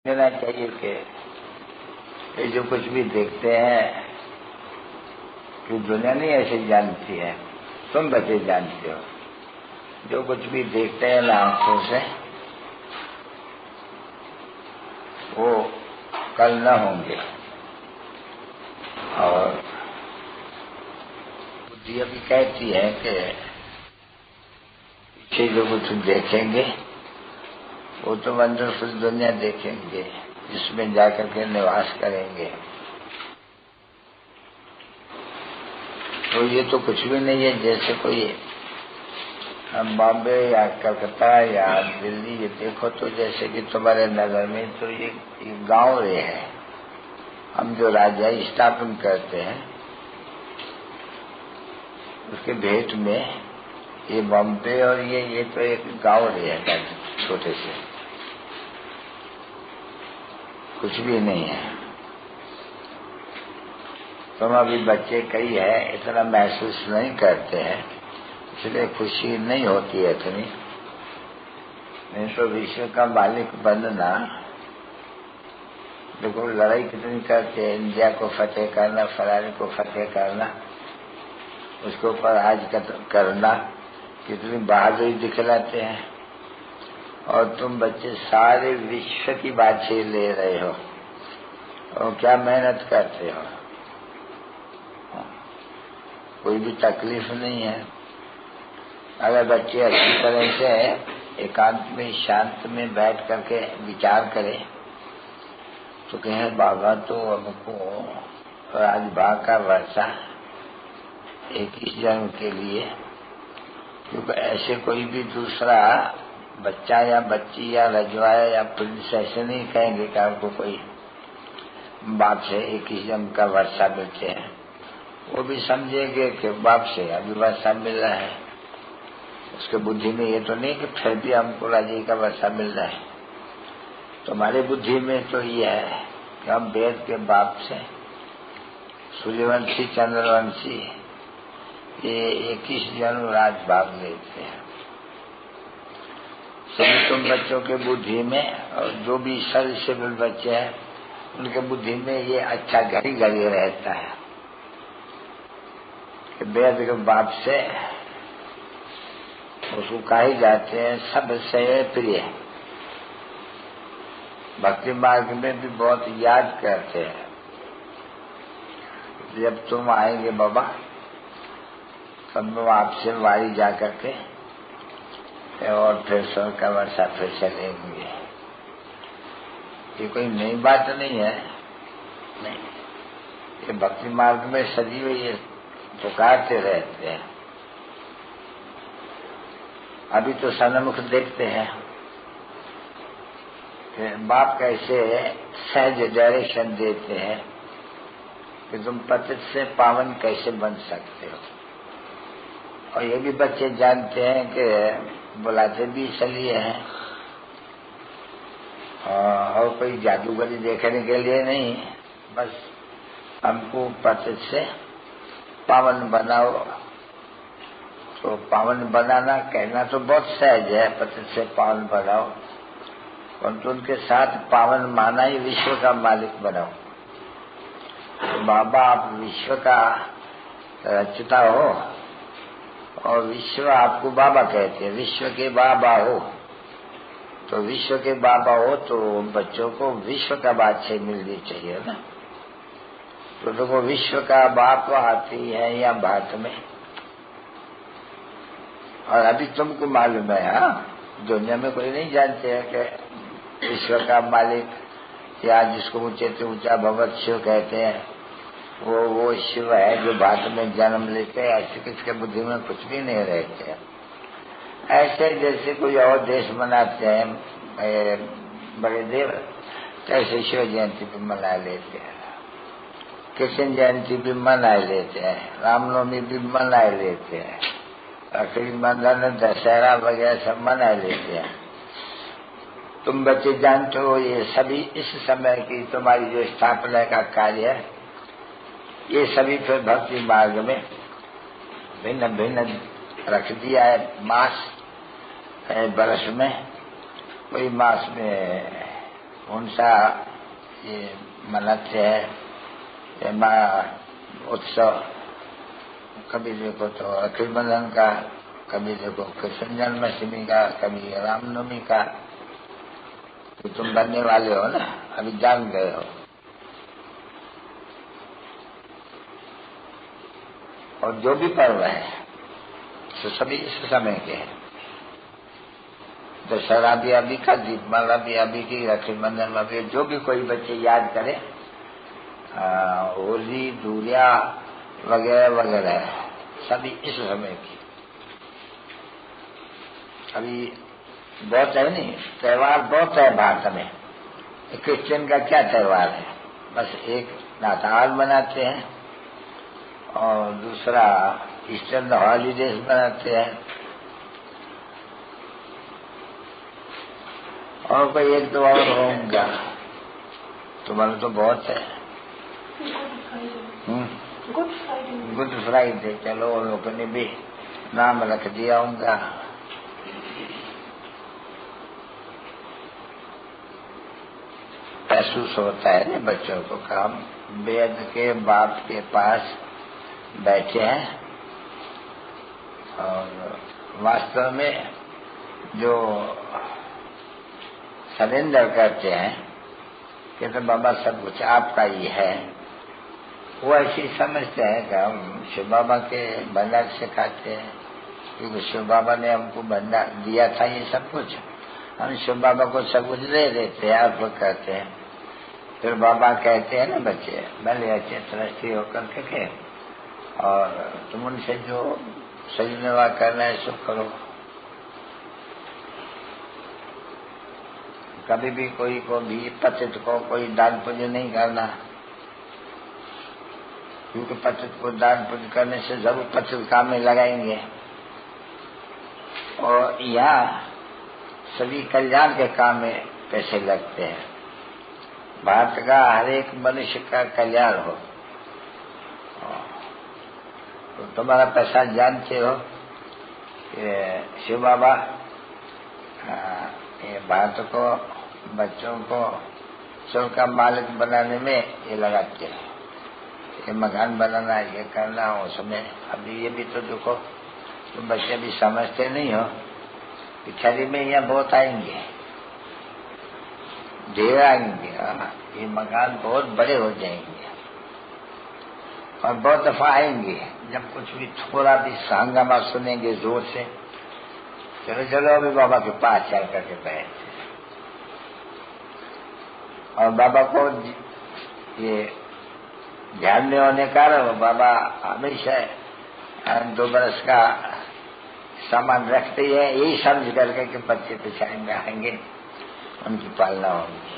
कहना चाहिए कि ये जो कुछ भी देखते हैं कि दुनिया नहीं ऐसे जानती है, तुम बच्चे जानते हो। जो कुछ भी देखते हैं ना आंखों से वो कल न होंगे, और बुद्धि अभी कहती है कि पीछे जो कुछ देखेंगे वो तो वंडरफुल दुनिया देखेंगे जिसमें जाकर के निवास करेंगे। तो ये तो कुछ भी नहीं है। जैसे कोई बॉम्बे या कलकत्ता या दिल्ली ये देखो तो जैसे कि तुम्हारे नगर में तो ये गांव रे है। हम जो राज्य स्थापन करते हैं उसके भेंट में ये बॉम्बे और ये तो एक गांव रे है, छोटे से, कुछ भी नहीं है। तुम अभी बच्चे कई है इतना महसूस नहीं करते हैं, इसलिए खुशी नहीं होती है इतनी। नहीं तो विश्व का मालिक बनना, देखो लड़ाई कितनी करते हैं, इंडिया को फतेह करना, फरारी को फतेह करना, उसके ऊपर राज करना, कितनी बहादुरी दिखलाते हैं। और तुम बच्चे सारे विश्व की बातें ले रहे हो और क्या मेहनत करते हो, कोई भी तकलीफ नहीं है। अगर बच्चे अच्छी तरह से एकांत में शांत में बैठ करके विचार करें तो कहें बाबा तो हमको राजभाग का वर्षा 21 जन्म के लिए, क्योंकि ऐसे कोई भी दूसरा बच्चा या बच्ची या रजवाया या प्रिंस ऐसे नहीं कहेंगे कि आपको कोई बाप से 21 जन्म का वर्षा मिलते हैं। वो भी समझेंगे कि बाप से अभी वर्षा मिल रहा है। उसके बुद्धि में ये तो नहीं कि फिर भी हमको राजी का वर्षा मिल रहा है। तुम्हारी बुद्धि में तो ये है कि हम वेद के बाप से सूर्यवंशी चंद्रवंशी ये 21 जन्म राजभाग लेते हैं। सभी तुम बच्चों के बुद्धि में, और जो भी सर्विसेबल बच्चे हैं उनके बुद्धि में ये अच्छा घड़ी घड़ी रहता है कि वेद के बाप से उसको कहे जाते हैं सबसे प्रिय। भक्ति मार्ग में भी बहुत याद करते हैं, जब तुम आएंगे बाबा तब हम आपसे वारी जा करके और फिर स्वर्ग का वर्षा फिर चलेंगे। ये कोई नई बात नहीं है, नहीं, ये भक्ति मार्ग में सदैव ये पुकारते रहते हैं। अभी तो सन्मुख देखते हैं कि बाप कैसे सहज डायरेक्शन देते हैं कि तुम पतित से पावन कैसे बन सकते हो। और ये भी बच्चे जानते हैं कि बुलाते भी इसलिए हैं और कोई जादूगरी देखने के लिए नहीं, बस हमको पतित से पावन बनाओ। तो पावन बनाना कहना तो बहुत सहज है, पतित से पावन बनाओ, परंतु उनके साथ पावन माना ही विश्व का मालिक बनाओ। तो बाबा आप विश्व का रचता हो और विश्व आपको बाबा कहते हैं, विश्व के बाबा हो। तो विश्व के बाबा हो तो बच्चों को विश्व का बादशाह मिलनी चाहिए ना। तो देखो विश्व का बाप आती है या भारत में, और अभी तुमको मालूम है, हाँ, दुनिया में कोई नहीं जानते हैं कि विश्व का मालिक या जिसको ऊंचे से ऊंचा भगवत शिव कहते हैं वो शिव है जो भारत में जन्म लेते हैं। ऐसे किसके बुद्धि में कुछ भी नहीं रहते हैं। ऐसे जैसे कोई और देश मनाते हैं बड़े देव, कैसे शिव जयंती भी मना लेते हैं, कृष्ण जयंती भी मना लेते हैं, रामनवमी भी मना लेते हैं, रखड़ी बंधन दशहरा वगैरह सब मना लेते हैं। तुम बच्चे जानते हो ये सभी इस समय की तुम्हारी जो स्थापना का कार्य है, ये सभी फिर भक्ति मार्ग में भिन्न भिन्न रख दिया है। मास है बरस में, कोई मास में उनसा ये मनाते हैं उत्सव। कभी देखो तो अखिल बंधन का, कभी देखो कृष्ण जन्माष्टमी का, कभी रामनवमी का। तो तुम बनने वाले हो ना, अभी जान गए हो। और जो भी पर्व है तो सभी इस समय के हैं। दशहरा भी अभी का, दीपमाला भी अभी की, रक्षाबंधन में भी। जो भी कोई बच्चे याद करे, होली, दूरिया वगैरह वगैरह सभी इस समय की। अभी बहुत है नहीं, त्योहार बहुत है भारत में। क्रिश्चियन का क्या त्योहार है? बस एक नाताल मनाते हैं और दूसरा ईस्टर हॉलीडेज मनाते हैं, और कोई एक दो और होगा। तुम्हारा तो बहुत है। गुड फ्राइडे, चलो उन लोगों ने भी नाम रख दिया उनका। महसूस होता है ना बच्चों को कि हम वेद के बाप के पास बैठे हैं, और वास्तव में जो सरेंडर करते हैं कि तो बाबा सब कुछ आपका ही है, वो ऐसी समझते हैं कि हम शिव बाबा के भंडार से खाते हैं, क्योंकि शिव बाबा ने हमको भंडार दिया था ये सब कुछ। हम शिव बाबा को सब कुछ दे देते हैं, अर्पण करते हैं। फिर बाबा कहते हैं ना बच्चे, भले अच्छे दृष्टि होकर के और तुम उनसे जो सही निवाह करना है सो करो। कभी भी कोई को भी पतित को कोई दान पुण्य नहीं करना, क्योंकि पतित को दान पुण्य करने से जरूर पतित काम में लगाएंगे। और यहाँ सभी कल्याण के काम में पैसे लगते हैं। भारत का हर एक मनुष्य का कल्याण हो। तो तुम्हारा पैसा जानते हो कि शिव बाबा ये भारत को, बच्चों को स्वर्ग का मालिक बनाने में ये लगाते हैं। ये मकान बनाना, ये करना, उसमें अभी ये भी तो देखो, तुम बच्चे भी समझते नहीं हो। पिछड़ी में यहाँ बहुत आएंगे, ढेर आएंगे। ये मकान बहुत बड़े हो जाएंगे और बहुत दफा आएंगे। जब कुछ भी थोड़ा भी हंगामा सुनेंगे जोर से, चलो चलो अभी बाबा के पास चल करके बैठते। और बाबा को ये ध्यान में होने कारण बाबा हमेशा 2 बरस का सामान रखते ही है, यही समझ करके कि बच्चे पिछाड़ी में आएंगे, उनकी पालना होगी।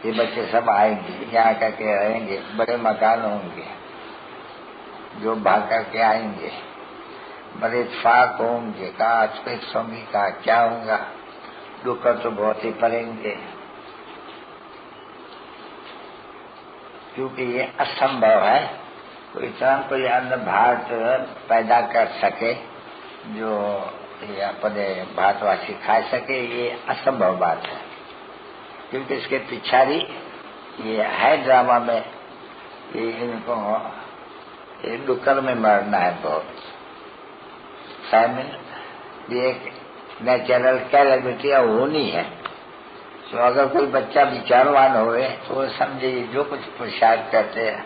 ये बच्चे सब आएंगे, यहाँ करके रहेंगे, बड़े मकान होंगे, जो भाग करके आएंगे, बड़े इत्फाक होंगे। कहा अपेक्ष होंगी, कहा क्या होगा, दुख तो बहुत ही पड़ेंगे, क्योंकि ये असंभव है कोई इतना कोई अन्न भारत पैदा कर सके जो ये अपने भारतवासी खा सके। ये असंभव बात है, क्योंकि इसके पिछाड़ी ये है ड्रामा में, ये इनको ये डुक्कर में मरना है बहुत। फैमिन भी एक नेचुरल कैलेमिटी होनी है। तो अगर कोई बच्चा विचारवान होए तो वो समझे जो कुछ पुरुषार्थ करते हैं,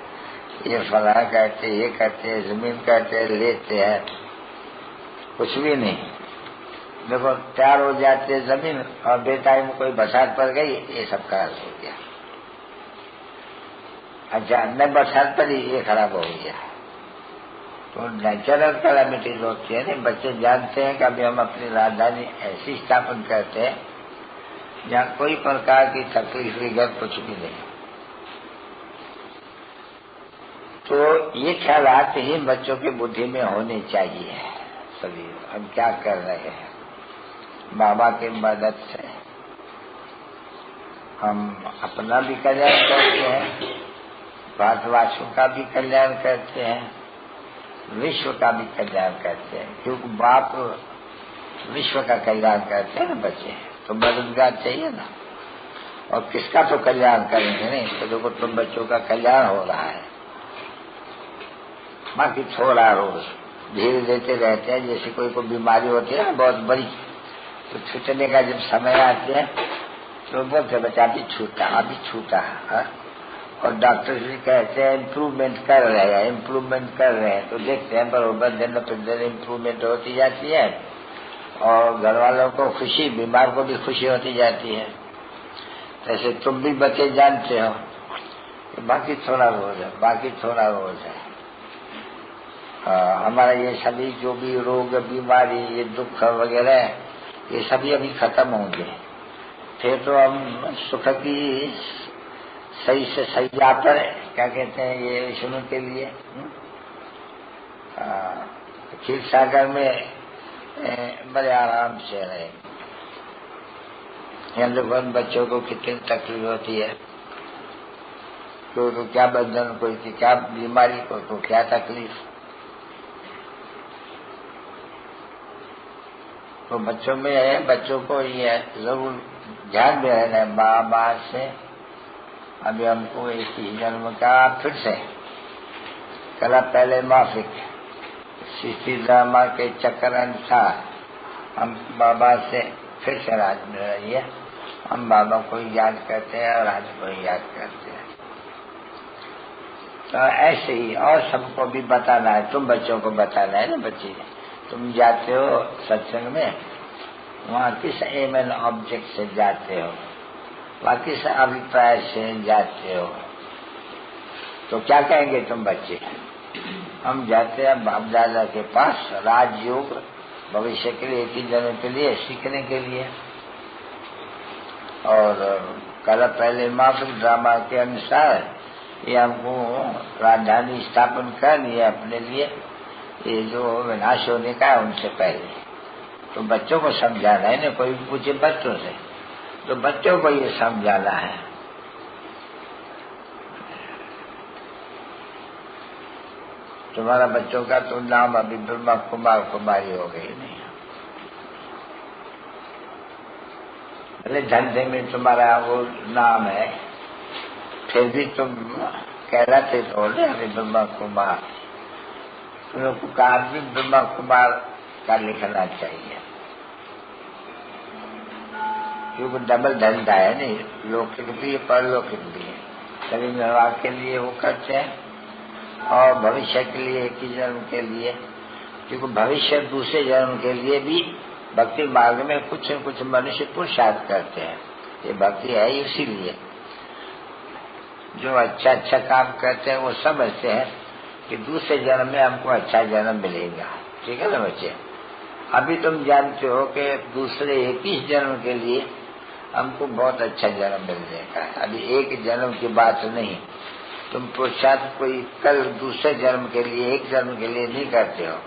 ये फला करते, ये करते, जमीन करते, लेते हैं, कुछ भी नहीं। देखो तैयार हो जाते जमीन और बेटाई में कोई बरसात पड़ गई, ये सब खराब हो गया। अच्छा न बरसात पड़ी, ये खराब हो गया। तो नेचुरल कैलेमिटी होती है ना। बच्चे जानते हैं कि अभी हम अपनी राजधानी ऐसी स्थापन करते हैं जहाँ कोई प्रकार की तकलीफ विगत कुछ भी नहीं। तो ये ख्यालात ही बच्चों की बुद्धि में होने चाहिए सभी। हम क्या कर रहे हैं, बाबा की मदद से हम अपना भी कल्याण करते हैं, भारतवासियों का भी कल्याण करते हैं, विश्व का भी कल्याण करते हैं। क्योंकि बाप विश्व का कल्याण करते हैं ना बच्चे, तो मददगार चाहिए ना। और किसका तो कल्याण करेंगे नहीं, तो देखो तुम बच्चों का कल्याण हो रहा है। बाकी थोड़ा रोज धीरे देते रहते हैं। जैसे कोई को बीमारी होती है ना बहुत बड़ी, तो छूटने का जब समय आते हैं तो बोलते बच्चा अभी छूटा है। और डॉक्टर जी कहते हैं इम्प्रूवमेंट कर रहे हैं, तो देखते हैं बरोबर दिन पर दिन इम्प्रूवमेंट होती जाती है। और घर वालों को खुशी, बीमार को भी खुशी होती जाती है। ऐसे तुम भी बच्चे जानते हो कि बाकी थोड़ा रोज है। हमारा ये सभी जो भी रोग, बीमारी, ये दुख वगैरह, ये सभी अभी खत्म होंगे। फिर तो हम सुख की सही से सैया पर, क्या कहते हैं ये विष्णु के लिए, क्षीर सागर में बड़े आराम से रहे। हम लोग बच्चों को कितनी तकलीफ होती है, तो क्या बंधन, कोई की क्या बीमारी, को क्या तकलीफ। तो बच्चों को ये जरूर ध्यान में रहना है। बार से अभी हमको एक ही जन्म का फिर से कला पहले माफिक शिष्टि ड्रामा के चक्कर अनुसार हम बाबा से फिर से राज में रहिए। हम बाबा को याद करते हैं और राज को याद करते हैं। तो ऐसे ही और सबको भी बताना है, तुम बच्चों को बताना है ना। बच्चे तुम जाते हो सत्संग में, वहाँ किस एम एंड ऑब्जेक्ट से जाते हो, वहाँ किस अभिप्राय से जाते हो, तो क्या कहेंगे तुम बच्चे? हम जाते हैं बाप दादा के पास राजयोग भविष्य के लिए, एक ही जन्म के लिए सीखने के लिए। और कल पहले माफिक ड्रामा के अनुसार ये हमको राजधानी स्थापन करनी है अपने लिए, ये जो विनाश होने का है उनसे पहले। तो बच्चों को समझाना है ना, कोई पूछे बच्चों से, तो बच्चों को ये समझाना है। तुम्हारा बच्चों का तो नाम अभी ब्रह्मा कुमार कुमारी हो गई नहीं। अरे धंधे में तुम्हारा वो नाम है, फिर भी तुम कहलाते तो अभी ब्रह्मा कुमार। तुम लोग को कहा भी ब्रह्मा कुमार का लिखना चाहिए, क्योंकि डबल धंधा है नहीं, लौकिक भी है परलौकिक भी है। शरीर निर्वाह के लिए वो करते हैं और भविष्य के लिए, एक ही जन्म के लिए, क्योंकि भविष्य दूसरे जन्म के लिए भी भक्ति मार्ग में कुछ न कुछ मनुष्य पुरुषार्थ करते हैं। ये भक्ति है इसीलिए जो अच्छा अच्छा काम करते हैं वो समझते हैं कि दूसरे जन्म में हमको अच्छा जन्म मिलेगा। ठीक है ना बच्चे? अभी तुम जानते हो कि दूसरे 21 जन्म के लिए हमको बहुत अच्छा जन्म मिल जाएगा। अभी एक जन्म की बात नहीं, तुम पुरुषार्थ कोई कल दूसरे जन्म के लिए, एक जन्म के लिए नहीं करते हो।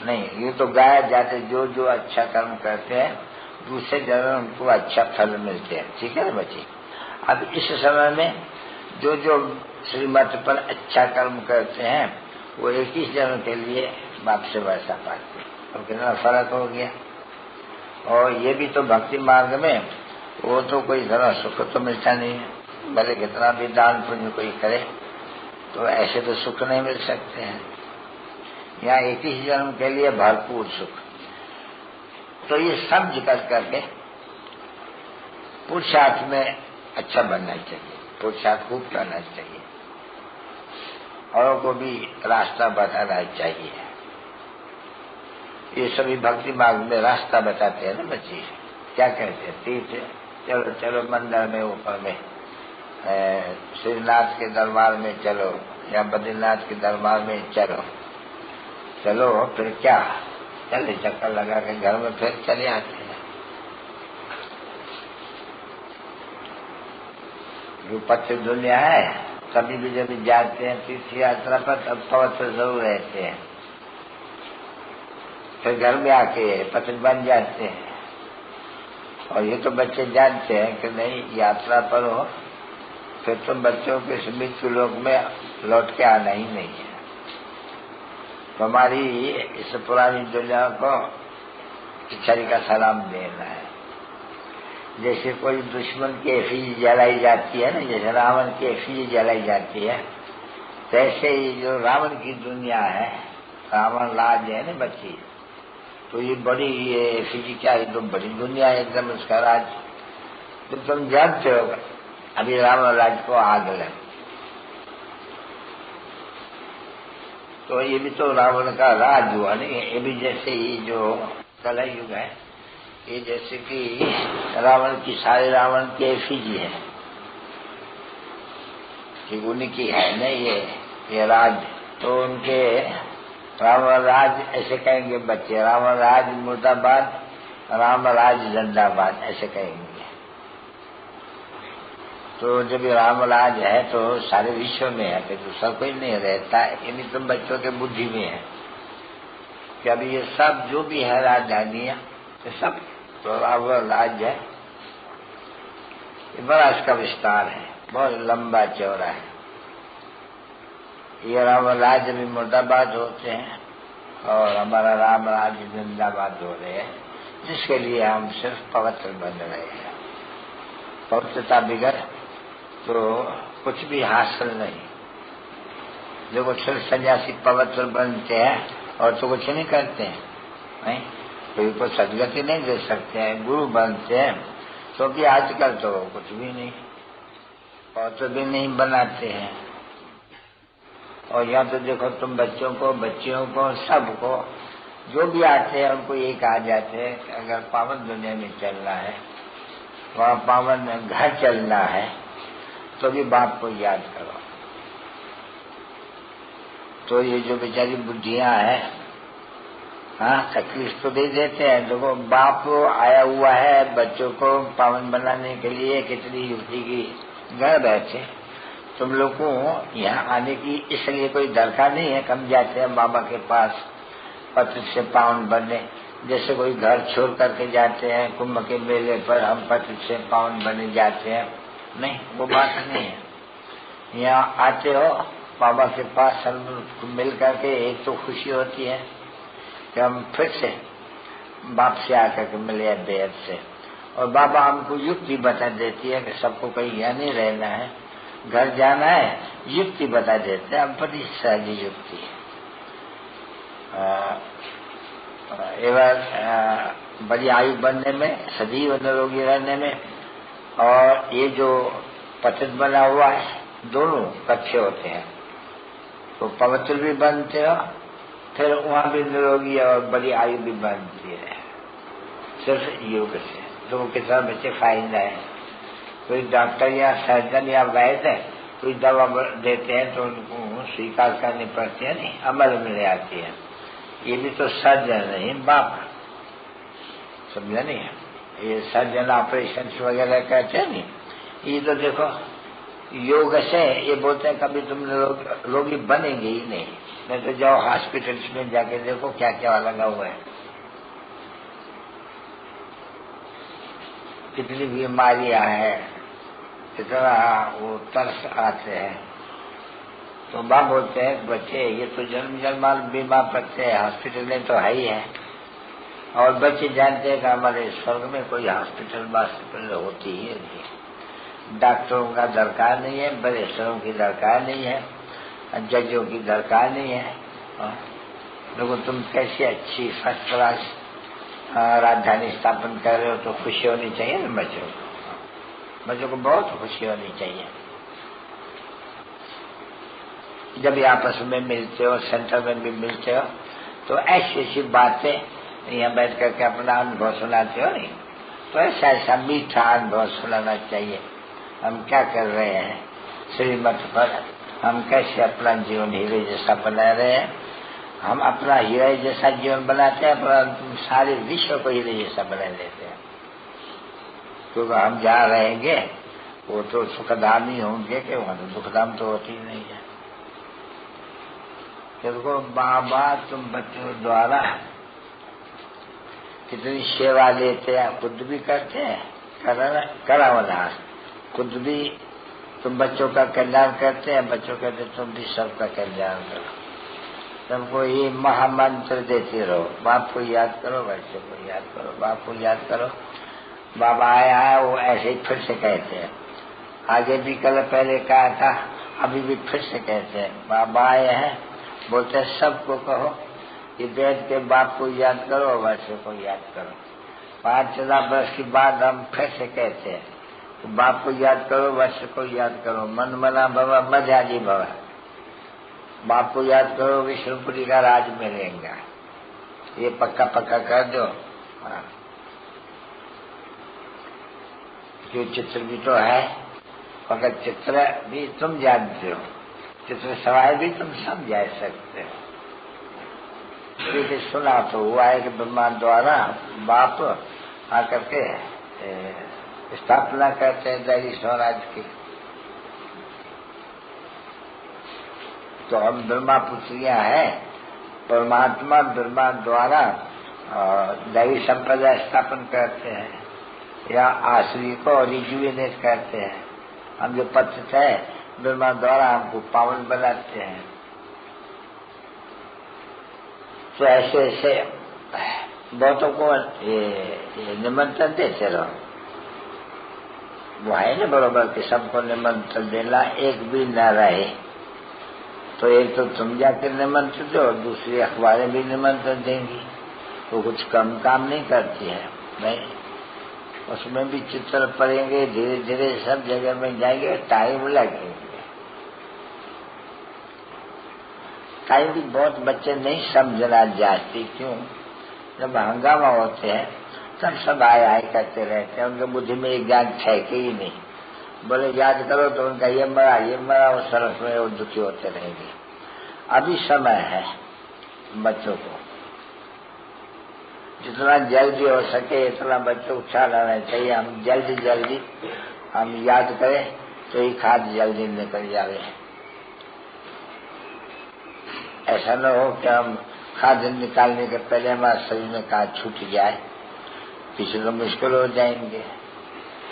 नहीं, ये तो गाया जाते जो जो अच्छा कर्म करते हैं दूसरे जन्म उनको अच्छा फल मिलते हैं। ठीक है ना बच्चे? अब इस समय में जो जो श्रीमत पर अच्छा कर्म करते हैं वो 21 जन्म के लिए बाप से वैसा पाते हैं। तो कितना फर्क हो गया। और ये भी तो भक्ति मार्ग में वो तो कोई जरा सुख तो मिलता नहीं है, भले कितना भी दान पुण्य कोई करे तो ऐसे तो सुख नहीं मिल सकते हैं। यहाँ 21 जन्म के लिए भरपूर सुख। तो ये समझ करके पुरुषार्थ में अच्छा बनना चाहिए, पुरुषार्थ खूब करना चाहिए, औरों को भी रास्ता बताना चाहिए। ये सभी भक्ति मार्ग में रास्ता बताते हैं ना बच्चे। क्या कहते हैं? तीर्थ चलो चलो मंदिर में, ऊपर में श्रीनाथ के दरबार में चलो या बद्रीनाथ के दरबार में चलो। चलो फिर क्या, चले चक्कर लगा के घर में फिर चले आते हैं। जो पवित्र दुनिया है, कभी भी जब जाते हैं तीर्थ यात्रा पर तब पवित्र जरूर रहते हैं, फिर घर में आके पवित्र बन जाते हैं। और ये तो बच्चे जानते हैं कि नहीं यात्रा पर हो फिर तुम बच्चों के मृत्यु लोक में लौट के आना ही नहीं है। तो हमारी इस पुरानी दुनिया को पिछड़ी का सलाम देना है। जैसे कोई दुश्मन की एफिजी जलाई जाती है ना, जैसे रावण की एफिजी जलाई जाती है, तैसे ही जो रावण की दुनिया है, रावण लाज है ना बच्ची, तो ये बड़ी ये एफिजी क्या है, तो बड़ी दुनिया है एकदम उसका राज। तो तुम जानते हो अभी रावण राज को आग लग, तो ये भी तो रावण का राज हुआ नहीं। ये भी जैसे ही जो कलयुग है, ये जैसे कि रावण की सारे रावण की एफिजी है कि उनकी है न ये राज, तो उनके रावण राज ऐसे कहेंगे बच्चे, रावण राज मुर्दाबाद, राम राज जिंदाबाद ऐसे कहेंगे। तो जब राम राज है तो सारे विश्व में है, तो दूसरा कोई नहीं रहता है। यानी तुम बच्चों के बुद्धि में है कि अभी ये सब जो भी है राजधानियां, ये सब तो रावण राज है। ये बड़ा इसका विस्तार है, बहुत लंबा चौड़ा है। ये रावण राज भी मुर्दाबाद होते हैं और हमारा राम राज जिंदाबाद हो रहे हैं, जिसके लिए हम सिर्फ पवित्र बन रहे हैं। पवित्रता बिगड़ तो कुछ भी हासिल नहीं। जो कुछ सन्यासी पवित्र बनते हैं और तो कुछ नहीं करते हैं, नहीं कोई को सदगति नहीं दे सकते हैं। गुरु बनते हैं क्योंकि आजकल तो कुछ भी नहीं, और तो भी नहीं बनाते हैं। और यहाँ तो देखो तुम बच्चों को, बच्चियों को, सबको जो भी आते हैं उनको ये कहा जाते हैं कि अगर पावन दुनिया में चलना है, वहाँ पावन घर चलना है, तो भी बाप को याद करो। तो ये जो बेचारी बुद्धियां हैं, हाँ तकलीफ तो दे देते हैं। देखो बाप आया हुआ है बच्चों को पावन बनाने के लिए, कितनी युक्ति की घर बैठे। तुम लोग को यहाँ आने की इसलिए कोई दरकार नहीं है। हम जाते हैं बाबा के पास पत्र से पावन बनने, जैसे कोई घर छोड़ करके जाते हैं कुंभ के मेले पर, हम पत्र से पावन बने जाते हैं, नहीं वो बात नहीं है। यहाँ आते हो बाबा के पास, सब मिल करके एक तो खुशी होती है कि हम फिर से बाप से आकर के मिले बेहद से, और बाबा हमको युक्ति बता देती है कि सबको कहीं यहाँ नहीं रहना है, घर जाना है, युक्ति बता देते हैं। अब बड़ी सहज युक्ति है। एवं बड़ी आयु बनने में, सदैव निरोगी रहने में, और ये जो पतित बना हुआ है दोनों कच्चे होते हैं, तो पवित्र भी बनते हो, फिर वहां भी निरोगी और बड़ी आयु भी बनती है सिर्फ योग से। तो कितना बच्चे फायदा है। कोई डॉक्टर या सर्जन या वैद्य कोई दवा देते हैं तो उनको स्वीकार करनी पड़ती है, नहीं अमल में ले आती है। ये भी तो सर्जन नहीं बाप, समझा नहीं है। ये सर्जन ऑपरेशन वगैरह कहते हैं नहीं, ये तो देखो योग से ये बोलते हैं कभी तुम रोगी बनेंगे ही नहीं तो जाओ हॉस्पिटल्स में जाके देखो क्या क्या लगा हुआ है, कितनी बीमारियां हैं, कितना वो तरस आते हैं। तो बाप बोलते हैं बच्चे ये तो जन्म जन्माल बीमार पड़ते हैं, हॉस्पिटल में तो है ही है। और बच्चे जानते हैं कि हमारे स्वर्ग में कोई हॉस्पिटल होती ही नहीं। डॉक्टरों का दरकार नहीं है, बरेसरों की दरकार नहीं है, जजों की दरकार नहीं है। देखो तुम कैसी अच्छी फर्स्ट क्लास राजधानी स्थापन कर रहे हो, तो खुशी होनी चाहिए ना बच्चों को। बच्चों को बहुत खुशी होनी चाहिए जब ये आपस में मिलते हो, सेंटर में भी मिलते हो, तो ऐसी ऐसी बातें यहाँ बैठ करके अपना अनुभव सुनाते हो, नहीं तो ऐसा ऐसा मीठा अनुभव सुनाना चाहिए। हम क्या कर रहे हैं श्रीमत पर, हम कैसे अपना जीवन हीरे जैसा बना रहे हैं। हम अपना हीरे जैसा जीवन बनाते हैं, परंतु सारे विश्व को हीरे जैसा बना लेते हैं। क्योंकि हम जहाँ रहेंगे वो तो सुखधाम ही होंगे, कि वहां तो दुखधाम तो होती ही नहीं है। देखो बाबा तुम बच्चों द्वारा कितनी सेवा लेते हैं, खुद भी करते हैं, करावना खुद भी तुम बच्चों का कल्याण करते हैं, बच्चों कहते तुम भी सबका कल्याण करो। सबको ये महामंत्र देते रहो, बाप को याद करो, बच्चों को याद करो, बाप को याद करो। बाबा आया है वो ऐसे ही फिर से कहते हैं, आगे भी कल पहले कहा था, अभी भी फिर से कहते हैं। बाबा आए हैं, बोलते हैं सबको कहो कि बैठ के बाप को याद करो, बच्चों को याद करो। 5,000 वर्ष के बाद हम फिर से कहते हैं तो बाप को याद करो, बच्चों को याद करो। मन मना भवा मध्याजी भवा, बाप को याद करो, विष्णुपुरी का राज मिलेगा। ये पक्का पक्का कर दो। हाँ। जो चित्र भी तो है, मगर चित्र भी तुम जानते हो, चित्र सवाल भी तुम समझा सकते हो। सुना तो हुआ है कि ब्रह्मा द्वारा बाप आकर के स्थापना करते हैं दैवी स्वराज की। तो हम ब्रह्मा पुत्रियां हैं, परमात्मा ब्रह्मा द्वारा दैवी संप्रदाय स्थापन करते हैं या आश्री को रिजुविनेट करते हैं। हम जो पतित है ब्रह्मा द्वारा हमको पावन बनाते हैं। तो ऐसे ऐसे बहुतों को ये निमंत्रण देते रहो। वो है ना बरोबर कि सबको निमंत्रण देना, एक भी न रहे। तो एक तो तुम जाकर निमंत्रण दो, दूसरी अखबारें भी निमंत्रण देंगी। वो कुछ कम काम नहीं करती है, नहीं, उसमें भी चित्र पड़ेंगे, धीरे धीरे सब जगह में जाएंगे, टाइम लगेंगे। टाइम भी बहुत बच्चे नहीं समझना जाती। क्यों? जब हंगामा होते हैं तब सब आए आए करते रहते हैं, उनके बुद्धि में एक ज्ञान ठहके ही नहीं। बोले याद करो तो उनका ये मरा वो सरस में वो दुखी होते रहेंगे। अभी समय है बच्चों को जितना जल्दी हो सके इतना बच्चों को ख्याल आना चाहिए। हम जल्दी हम याद करें तो ये खाद जल्दी निकल जावे। ऐसा न हो कि हम खाद निकालने के पहले हमारे शरीर में खाद छूट जाए, किसी को मुश्किल हो जाएंगे।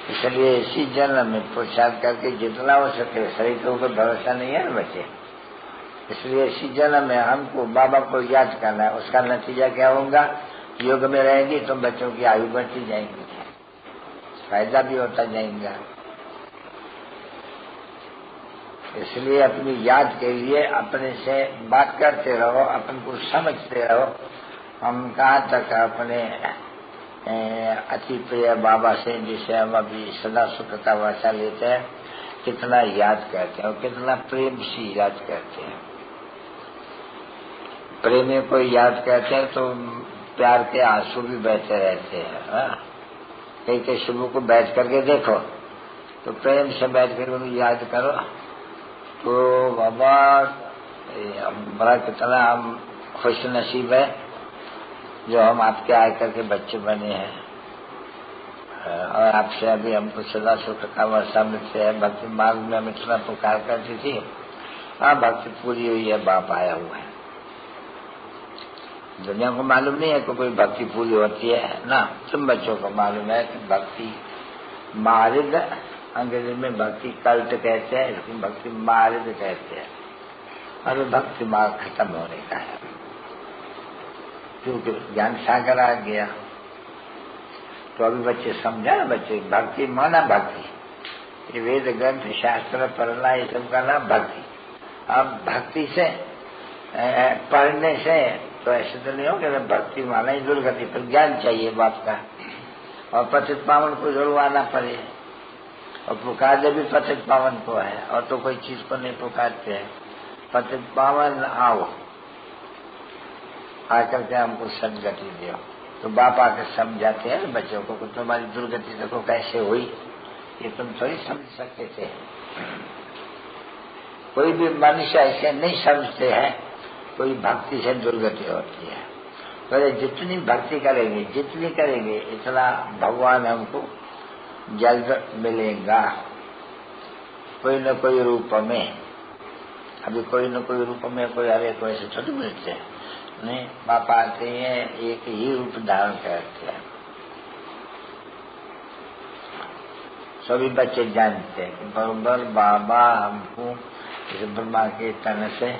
इसलिए इसी जन्म में पुरुषार्थ करके जितना हो सके, शरीर के ऊपर भरोसा नहीं है ना बच्चे, इसलिए इसी जन्म में हमको बाबा को याद करना है। उसका नतीजा क्या होगा? योग में रहेंगी तो बच्चों की आयु बढ़ती जाएंगी, फायदा भी होता जाएगा। इसलिए अपनी याद के लिए अपने से बात करते रहो, अपन को समझते रहो। हम कहाँ तक अपने अति प्रिय बाबा से, जिसे हम अभी सदा सुख का वर्षा लेते हैं, कितना याद करते हैं और कितना प्रेम से याद करते हैं। प्रेमी को याद करते हैं तो प्यार के आंसू भी बहते रहते हैं। कहीं के शुभ को बैठ करके देखो तो प्रेम से बैठ कर याद करो तो बाबा बड़ा कितना हम खुश नसीब है जो हम आपके आकर के बच्चे बने हैं और आपसे अभी हमको सदा सुख का वर्षा मिलते हैं। भक्ति मार्ग में हम इतना पुकार करती थी, हाँ भक्ति पूरी हुई है, बाप आया हुआ है। दुनिया को मालूम नहीं है कि कोई भक्ति पूरी होती है ना, तुम बच्चों को मालूम है कि भक्ति मार्ग, अंग्रेजी में भक्ति कल्ट कहते हैं, लेकिन भक्ति मार्ग कहते हैं। और भक्ति मार्ग खत्म होने का है क्योंकि ज्ञान सागर आ गया। तो अभी बच्चे समझा ना, बच्चे भक्ति माना भक्ति, ये वेद ग्रंथ शास्त्र पढ़ना ये सब का नाम भक्ति। अब भक्ति से पढ़ने से तो ऐसे तो नहीं हो कि भक्ति माना ही दुर्गति, पर ज्ञान चाहिए बाप का और पतित पावन को जरूर आना पड़े। और पुकार जब भी पतित पावन को है और तो कोई चीज को नहीं पुकारते हैं। पतित पावन आओ, आकर के हमको सदगति दो। तो बाप आकर समझाते हैं बच्चों को कि तुम्हारी दुर्गति देखो कैसे हुई, ये तुम थोड़ी समझ सकते थे। कोई भी मनुष्य ऐसे नहीं समझते हैं कोई भक्ति से दुर्गति होती है। तो जितनी भक्ति करेंगे जितनी करेंगे इतना भगवान हमको जल्द मिलेगा, कोई न कोई रूप में। अभी कोई न कोई रूप में कोई हरे कोई ऐसे थोड़ी मिलते हैं, नहीं, बाप आते हैं एक ही रूप धारण करते हैं। सभी बच्चे जानते हैं कि बराबर बाबा हमको इस ब्रह्मा के तन से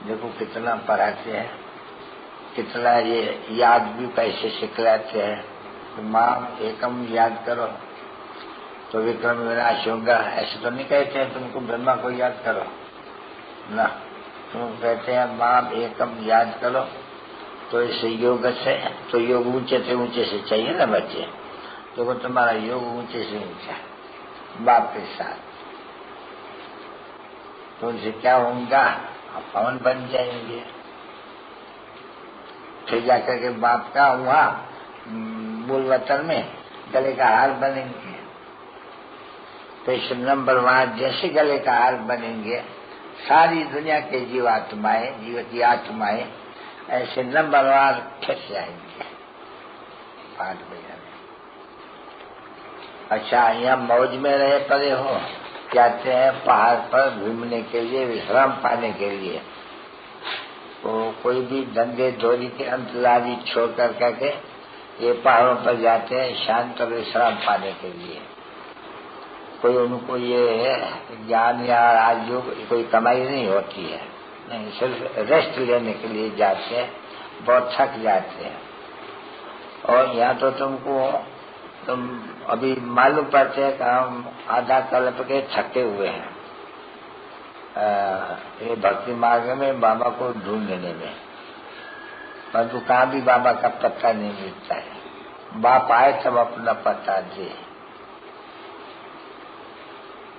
देखो कितना पढ़ाते हैं, कितना ये याद भी पैसे सिखलाते हैं। तो माम एकम याद करो तो विक्रम विनाश होगा, ऐसे तो नहीं कहते हैं तुमको ब्रह्मा को याद करो ना, तुम कहते हैं माम एकम याद करो। तो इस योग से, तो योग ऊंचे से चाहिए ना बच्चे, देखो तुम्हारा योग ऊंचे से ऊंचा बाप के साथ, तो उनसे क्या होगा, आप पवन बन जाएंगे। फिर जाकर के बाप का वहां मूल वतन में गले का हार बनेंगे। तो इस नंबर वहां जैसे गले का हार बनेंगे, सारी दुनिया के जीवात्माएं, जीव की आत्माएं ऐसे नंबरवार खिंच जाएंगे 5 बजे। अच्छा, यहाँ मौज में रहे पड़े हो, जाते हैं पहाड़ पर घूमने के लिए, विश्राम पाने के लिए। तो कोई भी धंधे धोरी के अंतराली छोड़ कर करके ये पहाड़ों पर जाते हैं शांत और विश्राम पाने के लिए। कोई उनको ये ज्ञान या राजयोग कोई कमाई नहीं होती है, नहीं, सिर्फ रेस्ट लेने के लिए जाते हैं, बहुत थक जाते हैं। और यहाँ तो तुम अभी मालूम पड़ते हैं कि हम आधा कल्प के थके हुए हैं ये भक्ति मार्ग में बाबा को ढूंढने में, परंतु कहाँ भी बाबा का पता नहीं मिलता है। बाप आए तब अपना पता दे,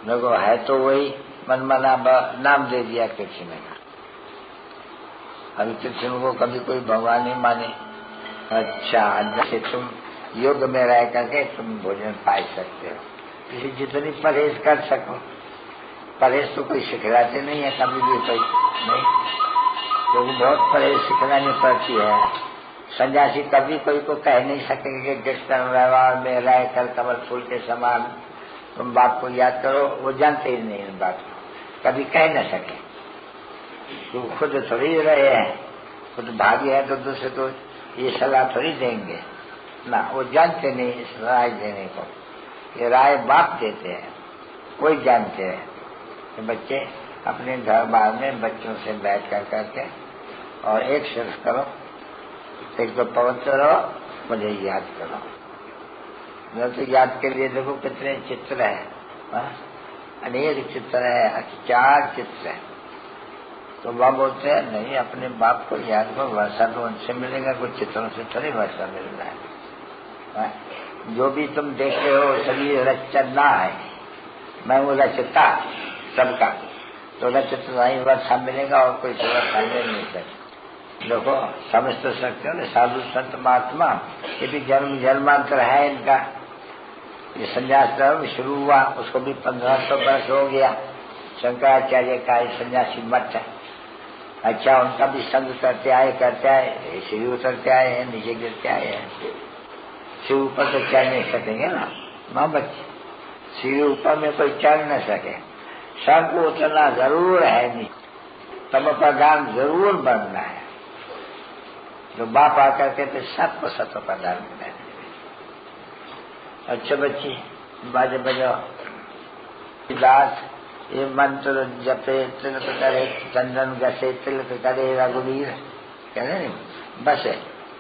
देखो है तो वही मनमाना नाम दे दिया कृष्ण का। अभी कृष्ण को कभी कोई भगवान नहीं माने। अच्छा, जैसे तुम योग में रह करके तुम भोजन पा सकते हो, इसलिए जितनी परहेज कर सको। परहेज तो कोई सिखलाते नहीं है कभी भी, कोई नहीं, क्योंकि तो बहुत परहेज सिखलानी पड़ती है। सन्यासी कभी कोई को कह नहीं सकेंगे कि कृष्ण व्यवहार में रह कर कमल फूल के समान तुम बाप को याद करो, वो जानते ही नहीं इन बात को, कभी कह न सके। तो खुद थोड़ी रहे हैं, खुद भागी है तो दूसरे को ये सलाह थोड़ी देंगे ना, वो जानते नहीं इस राय देने को। ये राय बाप देते हैं, कोई जानते हैं कि बच्चे अपने घर बार में बच्चों से बैठ कर करके और एक सिर्फ करो, एक तो पवित्र रहो, मुझे याद करो। न तो याद के लिए देखो कितने चित्र है, अनेक चित्र है, 4 चित्र है। तो वह बोलते हैं नहीं, अपने बाप को याद करो, वर्षा तो उनसे मिलेगा, कुछ चित्रों से थोड़ी वर्षा मिल रहा है। जो भी तुम देखते हो सभी रचना है, मैं वो रचता सबका, तो रचता ही वर्षा मिलेगा और कोई वर्षा मिल नहीं सकता। देखो समझ सकते हो ना, साधु संत महात्मा ये भी जन्म जन्मांतर है इनका। ये संन्यास धर्म शुरू हुआ, उसको भी 1500 वर्ष हो गया। शंकराचार्य का सन्यासी मठ है। अच्छा, उनका भी संग करते आए, सीढ़ी उतरते आए हैं, नीचे गिरते आए हैं। सीढ़ी ऊपर तो चढ़ नहीं सकेंगे ना माँ बच्चे, सीढ़ी ऊपर में कोई चढ़ न सके, सबको उतरना जरूर है, नहीं तब प्रधान जरूर बनना है। जो बाप आकर के तो सबको सत्व प्रधान बनाए। अच्छा बच्ची, बाजे बजाओ, दास ये मंत्र जपे तिलक करे चंदन घसे तिलक करे रघुवीर, कहते नहीं, बस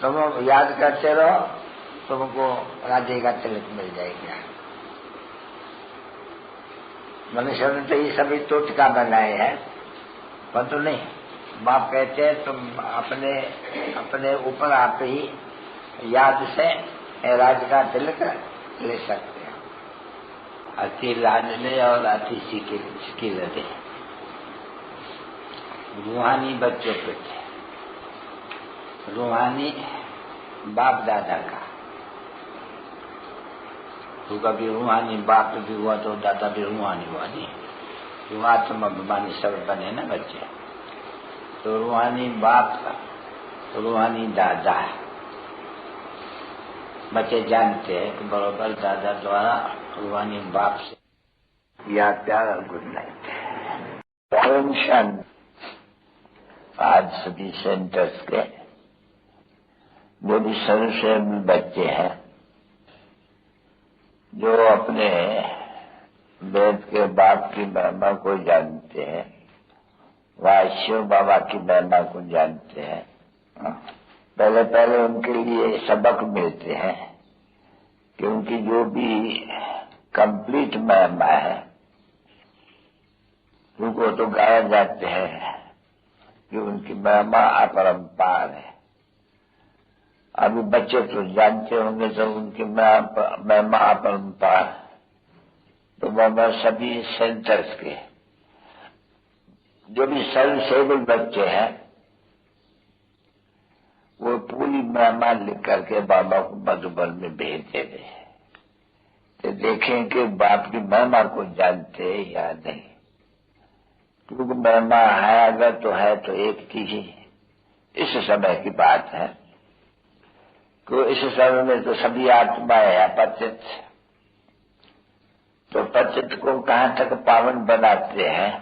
तुम याद करते रहो, तुमको राधे का तिलक मिल जाएगा। मनुष्य ने तो ये सभी टोटका बनाए हैं, परंतु नहीं, बाप कहते हैं तुम अपने ऊपर आप ही याद से राज का तिलक ले सकते हो। अति लाडले और अति सिकिलते रूहानी बच्चों पे थे, रूहानी बाप दादा का। तो कभी रूहानी बाप भी हुआ तो दादा भी रूहानी हुआ, नहीं रूहात्म अभिमानी सब बने ना बच्चे। तो रूहानी बाप का, रूहानी दादा, बच्चे जानते हैं कि बरोबर दादा द्वारा रूहानी बाप से याद प्यार और गुड नाइट। आज सभी सेंटर्स के जो भी सर्वश्रेष्ठ बच्चे हैं, जो अपने वेद के बाप की महिमा को जानते हैं, वह शिव बाबा की महिमा को जानते हैं। पहले पहले उनके लिए सबक मिलते हैं कि उनकी जो भी कंप्लीट महिमा है उनको तो गाया जाते हैं कि उनकी महिमा अपरंपार है। अभी बच्चे तो जानते होंगे तो उनकी महिमा अपरंपार, तो वह सभी सेंटर्स के जो भी सर्वसेबल बच्चे हैं वो पूरी महिमा लिख करके बाबा को मधुबन में भेज देते हैं, तो देखें कि बाप की महिमा को जानते हैं या नहीं। क्योंकि महिमा है अगर तो है तो एक की ही इस समय की बात है। तो इस समय में तो सभी आत्माएं हैं पतित, तो पतित को कहां तक पावन बनाते हैं,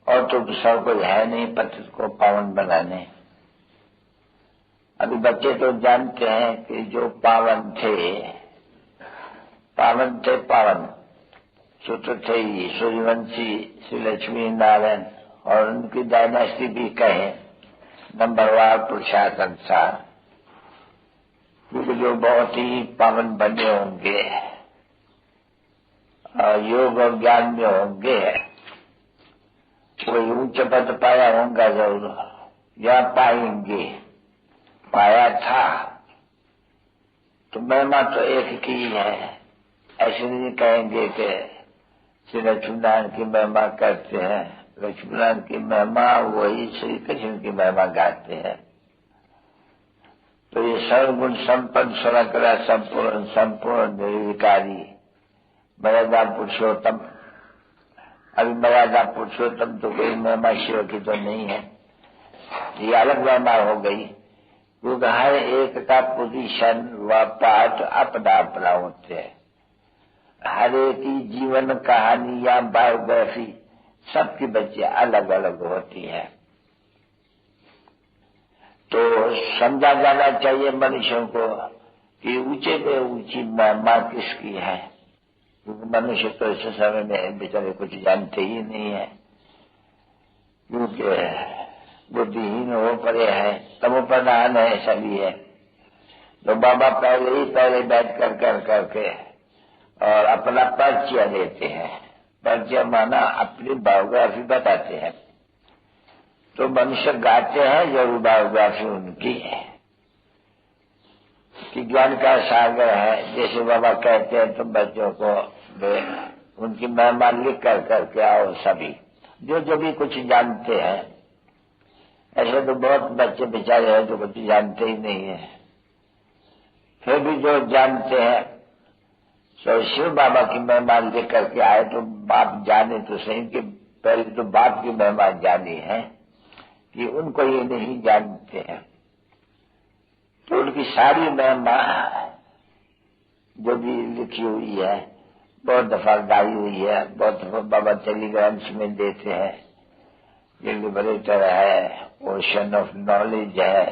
और तो दूसरा कोई है नहीं पतित को पावन बनाने। अभी बच्चे तो जानते हैं कि जो पावन थे पावन सो तो थे ही सूर्यवंशी श्री लक्ष्मी नारायण, और उनकी डायनेस्टी भी कहे नंबरवार पुरुषार्थ अनुसार, क्योंकि जो बहुत ही पावन बने होंगे और योग और ज्ञान में होंगे, कोई ऊंच पद पाया होगा जरूर या पाएंगे, पाया था तो महिमा तो एक की है। ऐसे नहीं कहेंगे कि श्री लक्ष्मीनारायण की महिमा करते हैं, लक्ष्मीनारायण की महिमा वही श्री कृष्ण की महिमा गाते हैं। तो ये सर्वगुण संपन्न स्वरकला संपूर्ण निर्विकारी मर्यादा पुरुषोत्तम, अभी मर्यादा पुरुषोत्तम तो कोई महिमा शिव की तो नहीं है, ये अलग महिमा हो गई। क्योंकि हर एक का पोजीशन व पाठ अपना अपना होते हैं, हर एक की जीवन कहानी या बायोग्राफी सबकी बच्चे अलग अलग होती है। तो समझा जाना चाहिए मनुष्यों को कि ऊंचे में ऊंची महिमा किसकी है, क्योंकि मनुष्य तो इस समय में बेचारे कुछ जानते ही नहीं है, क्योंकि बुद्धिहीन हो पड़े हैं, तमोप्रधान है सभी है। तो बाबा पहले बैठ करके और अपना परिचय देते हैं। परिचय माना अपनी बायोग्राफी बताते हैं। तो मनुष्य गाते हैं जरूर बायोग्राफी उनकी कि ज्ञान का सागर है। जैसे बाबा कहते हैं तुम बच्चों को उनकी महिमा लिख करके आओ, सभी जो भी कुछ जानते हैं। ऐसे तो बहुत बच्चे बेचारे हैं जो कुछ जानते ही नहीं है, फिर भी जो जानते हैं तो शिव बाबा की महिमा लिख करके आए। तो बाप जाने तो सही कि पहले तो बाप की महिमा जानी है कि उनको ये नहीं जानते हैं। तो उनकी सारी महिमा जो भी लिखी हुई है बहुत दफा गाई हुई है, बहुत दफा बाबा टेलीग्राम्स में देते हैं। ये लिबरेटर है, ओशन ऑफ नॉलेज है,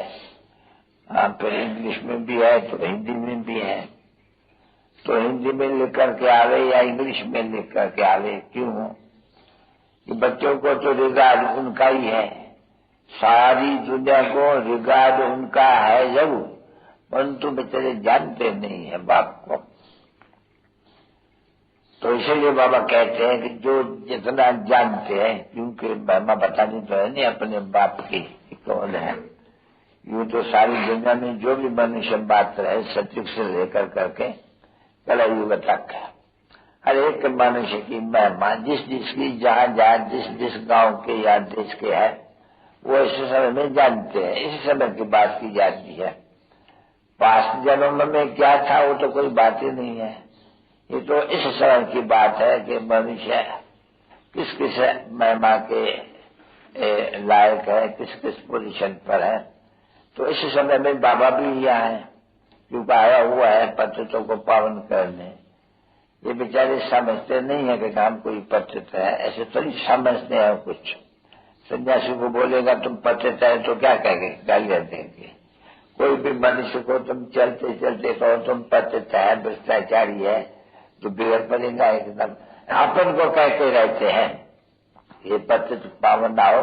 फिर इंग्लिश में भी है तो हिंदी में भी है। तो हिंदी में लिख करके आवे या इंग्लिश में लिख करके आवे, क्यों कि बच्चों को तो रिगार्ड उनका ही है, सारी दुनिया को रिगार्ड उनका है जरूर, परंतु बेचारे जानते नहीं है बाप को। तो इसीलिए बाबा कहते हैं कि जो जितना जानते हैं, क्योंकि महिमा बतानी तो है नहीं अपने बाप की कौन है। यूं तो सारी दुनिया में जो भी मनुष्य बात रहे सतयुग से लेकर करके कलयुग तक हर एक मनुष्य की महिमा जिसकी जहाँ जिस गांव के या देश के है वो इस समय में जानते हैं। इस समय की बात की जाती है। पास्ट जन्म में क्या था वो तो कोई बात ही नहीं है। ये तो इस समय की बात है कि मनुष्य किस किस महिमा के लायक है, किस किस पोजीशन पर है। तो इस समय में बाबा भी यहाँ है, क्योंकि आया हुआ है पतितों को पावन करने। ये बेचारे समझते नहीं है कि हम कोई पतित है, ऐसे थोड़ी समझते हैं। कुछ सन्यासी को बोलेगा तुम पतित है तो क्या कहेंगे, गालियां देंगे। कोई भी मनुष्य को तुम चलते चलते कहो तुम पतित है, भ्रष्टाचारी है, तो बिगड़ पड़ेगा एकदम। अपन को कहते रहते हैं ये पतित पावन ना हो,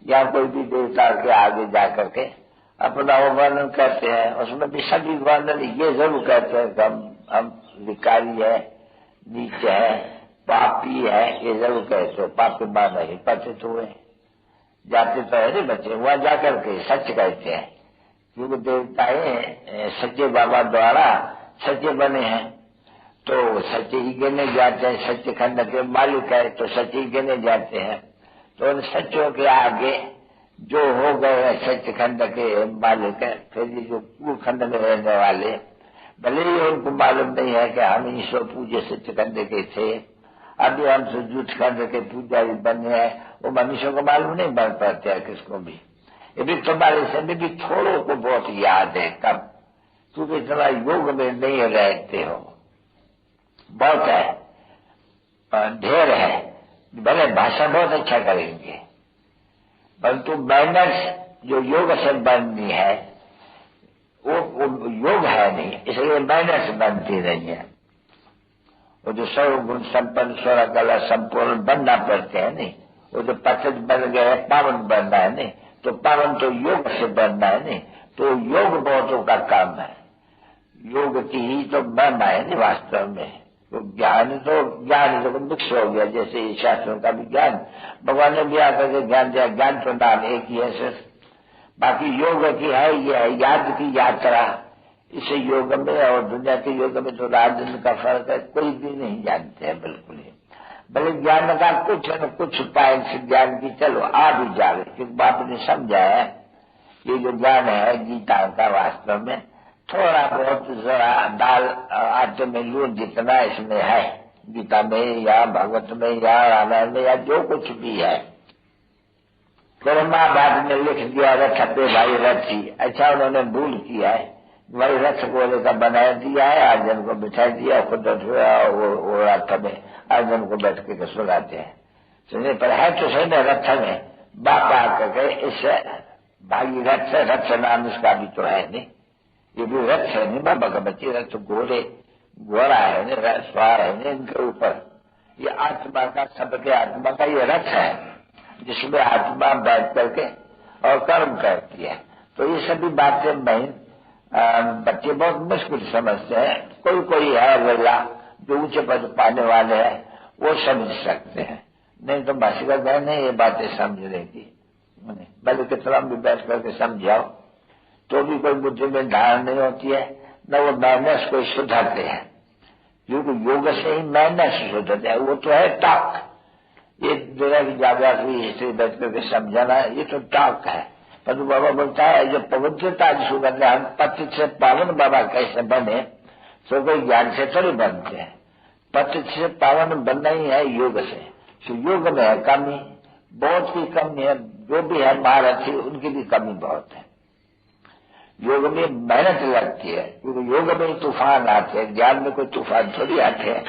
या कोई भी देवता के आगे जा करके अपना वो वर्णन करते हैं, उसमें भी सभी वर्णन ये जरूर कहते हैं कि हम विकारी है, नीच है, पापी है, ये जरूर कहते हो। पापी मान नहीं पतित हुए जाते तो है नहीं बच्चे, वहां जाकर के सच कहते हैं, क्योंकि देवताएं सच्चे बाबा द्वारा सच्चे बने हैं, तो सच्चे ही गिने जाते हैं। सच्चे खंड के मालिक है तो सच्चे ही गिने जाते हैं। तो उन सच्चों के आगे जो हो गए हैं सच्चे खंड के मालिक है, फिर ये जो पूर्व खंड में रहने वाले, भले ही उनको मालूम नहीं है कि हम ईश्वर पूज्य सच्चे खंड के थे, अभी हम झूठ खंड के पुजारी बने हैं, वो मनुष्यों को मालूम नहीं बन पाते हैं किसको भी। ये भी तुम्हारे से भी थोड़ों को बहुत याद है, कब, क्योंकि इतना योग में नहीं रहते हो। बहुत है, ढेर है, भले भाषा बहुत अच्छा करेंगे, परंतु मैनर्स जो योग से बननी है वो योग है नहीं, इसलिए मैनर्स बनती नहीं है। वो जो सर्वगुण संपन्न स्वर कला संपूर्ण बनना पड़ते हैं नहीं, वो जो पतित बन गए पावन बनना है नहीं, तो पावन तो योग से बनना है नहीं, तो योग बहुतों का काम है। योग की ही तो महिमा है नहीं वास्तव में। तो ज्ञान तो मिक्स हो गया, जैसे शास्त्रों का भी ज्ञान भगवान ने भी आकर के ज्ञान दिया, ज्ञान तो नाम एक ही है सिर्फ, बाकी योग की है ये है याद की यात्रा। इसे योग में और दुनिया के योग में तो रात दिन का फर्क है, कोई भी नहीं जानते हैं बिल्कुल ही। भले ज्ञान का कुछ न कुछ उपाय से ज्ञान की चलो आ भी जाए, क्योंकि बाप ने समझा है ये जो ज्ञान है गीता का वास्तव में थोड़ा बहुत जरा दाल आटे में लून जितना इसमें है, गीता में या भागवत में या रामायण में या जो कुछ भी है। फिर महाभारत में लिख दिया रथ पे भाई रथी, अच्छा उन्होंने भूल किया है, भाई रथ गोले का बना दिया है, अर्जुन को बिठा दिया, खुद वो रथ में अर्जुन को बैठ के सुनाते हैं। सुनिए पर है तो सही ना, रथ में बाप आकर के इससे भाई रथ से, रथ नाम इसका भी तो है नहीं, ये भी रथ है नहीं बाबा का बच्चे, रथ घोड़े घोड़ा है नहीं, स्वार है नहीं इनके ऊपर। ये आत्मा का, सबके आत्मा का ये रथ है जिसमें आत्मा बैठ करके और कर्म करती है। तो ये सभी बातें बच्चे बहुत मुश्किल समझते हैं। कोई कोई है वेला जो ऊंचे पद पाने वाले हैं वो समझ सकते हैं, नहीं तो भाषिका बहन है ये बातें समझने की, भले कितना भी बैठ करके समझाओ तो भी कोई बुद्धि में धारण नहीं होती है, न वो मैनर्स कोई सुधरते हैं, क्योंकि योग से ही मैनर्स सुधरते हैं। वो तो है टॉक, ये जगह की जागृत हुई हिस्ट्री बैठ करके समझाना, ये तो टॉक है। पर बाबा बोलता है जो पवित्रता जिसको करते हैं, हम पतित से पावन बाबा कैसे बने, तो कोई ज्ञान से थोड़ी बनते हैं। पतित से पावन बनना ही है योग से। तो योग में है कमी, बहुत की कमी है, जो भी है महारथी उनकी भी कमी बहुत है। योग में मेहनत लगती है, क्योंकि योग में ही तूफान आते हैं, ज्ञान में कोई तूफान थोड़ी आते हैं।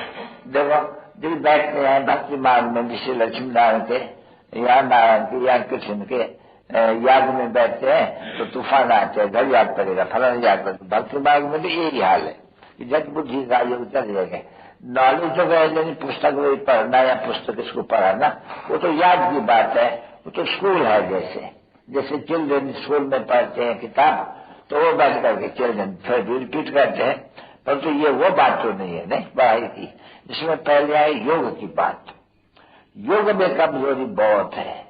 देखो जब बैठते हैं भक्ति मार्ग में, जिसे लक्ष्मी नारायण के या नारायण के या कृष्ण के याद में बैठते हैं तो तूफान आते हैं, घर याद पड़ेगा, फलाना याद पड़ेगा। भक्ति मार्ग में भी यही हाल है कि जब बुद्धि का योग चल जाएगा। नॉलेज तो गए नहीं, पुस्तक वही पढ़ना या पुस्तक इसको पढ़ाना, वो तो याद की बात है, वो तो स्कूल है। जैसे चिल्ड्रन स्कूल में पढ़ते हैं किताब, तो वो बैठ करके चिल्ड्रन फिर भी रिपीट करते हैं, परंतु ये वो बात तो नहीं है नहीं पढ़ाई की। इसमें पहले है योग की बात। योग में कमजोरी बहुत है,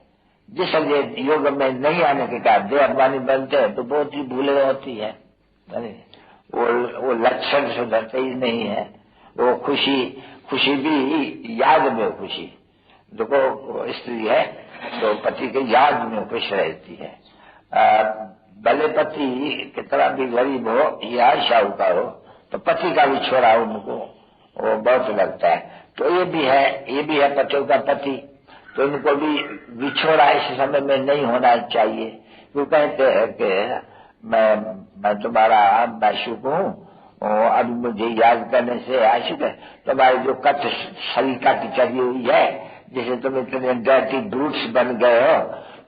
जिसलिए योग में नहीं आने के कारण देहवानी बनते हैं तो बहुत ही भूले होती है। वो लक्षण सुधरते ही नहीं है। वो खुशी भी याद में खुशी, देखो स्त्री है तो पति के याद में खुश रहती है। भले पति कितना भी गरीब हो या शाहूकार हो, तो पति का भी छोड़ा उनको वो बहुत लगता है। तो ये भी है पतियों का पति, तो इनको भी विछोड़ा इस समय में नहीं होना चाहिए। वो कहते हैं कि मैं तुम्हारा आशिक हूँ, अब मुझे याद करने से आशिक है। तुम्हारी जो कच्छ सलीका की चढ़ी हुई है, जैसे तुम इतने डर्टी ब्रूट्स बन गए हो,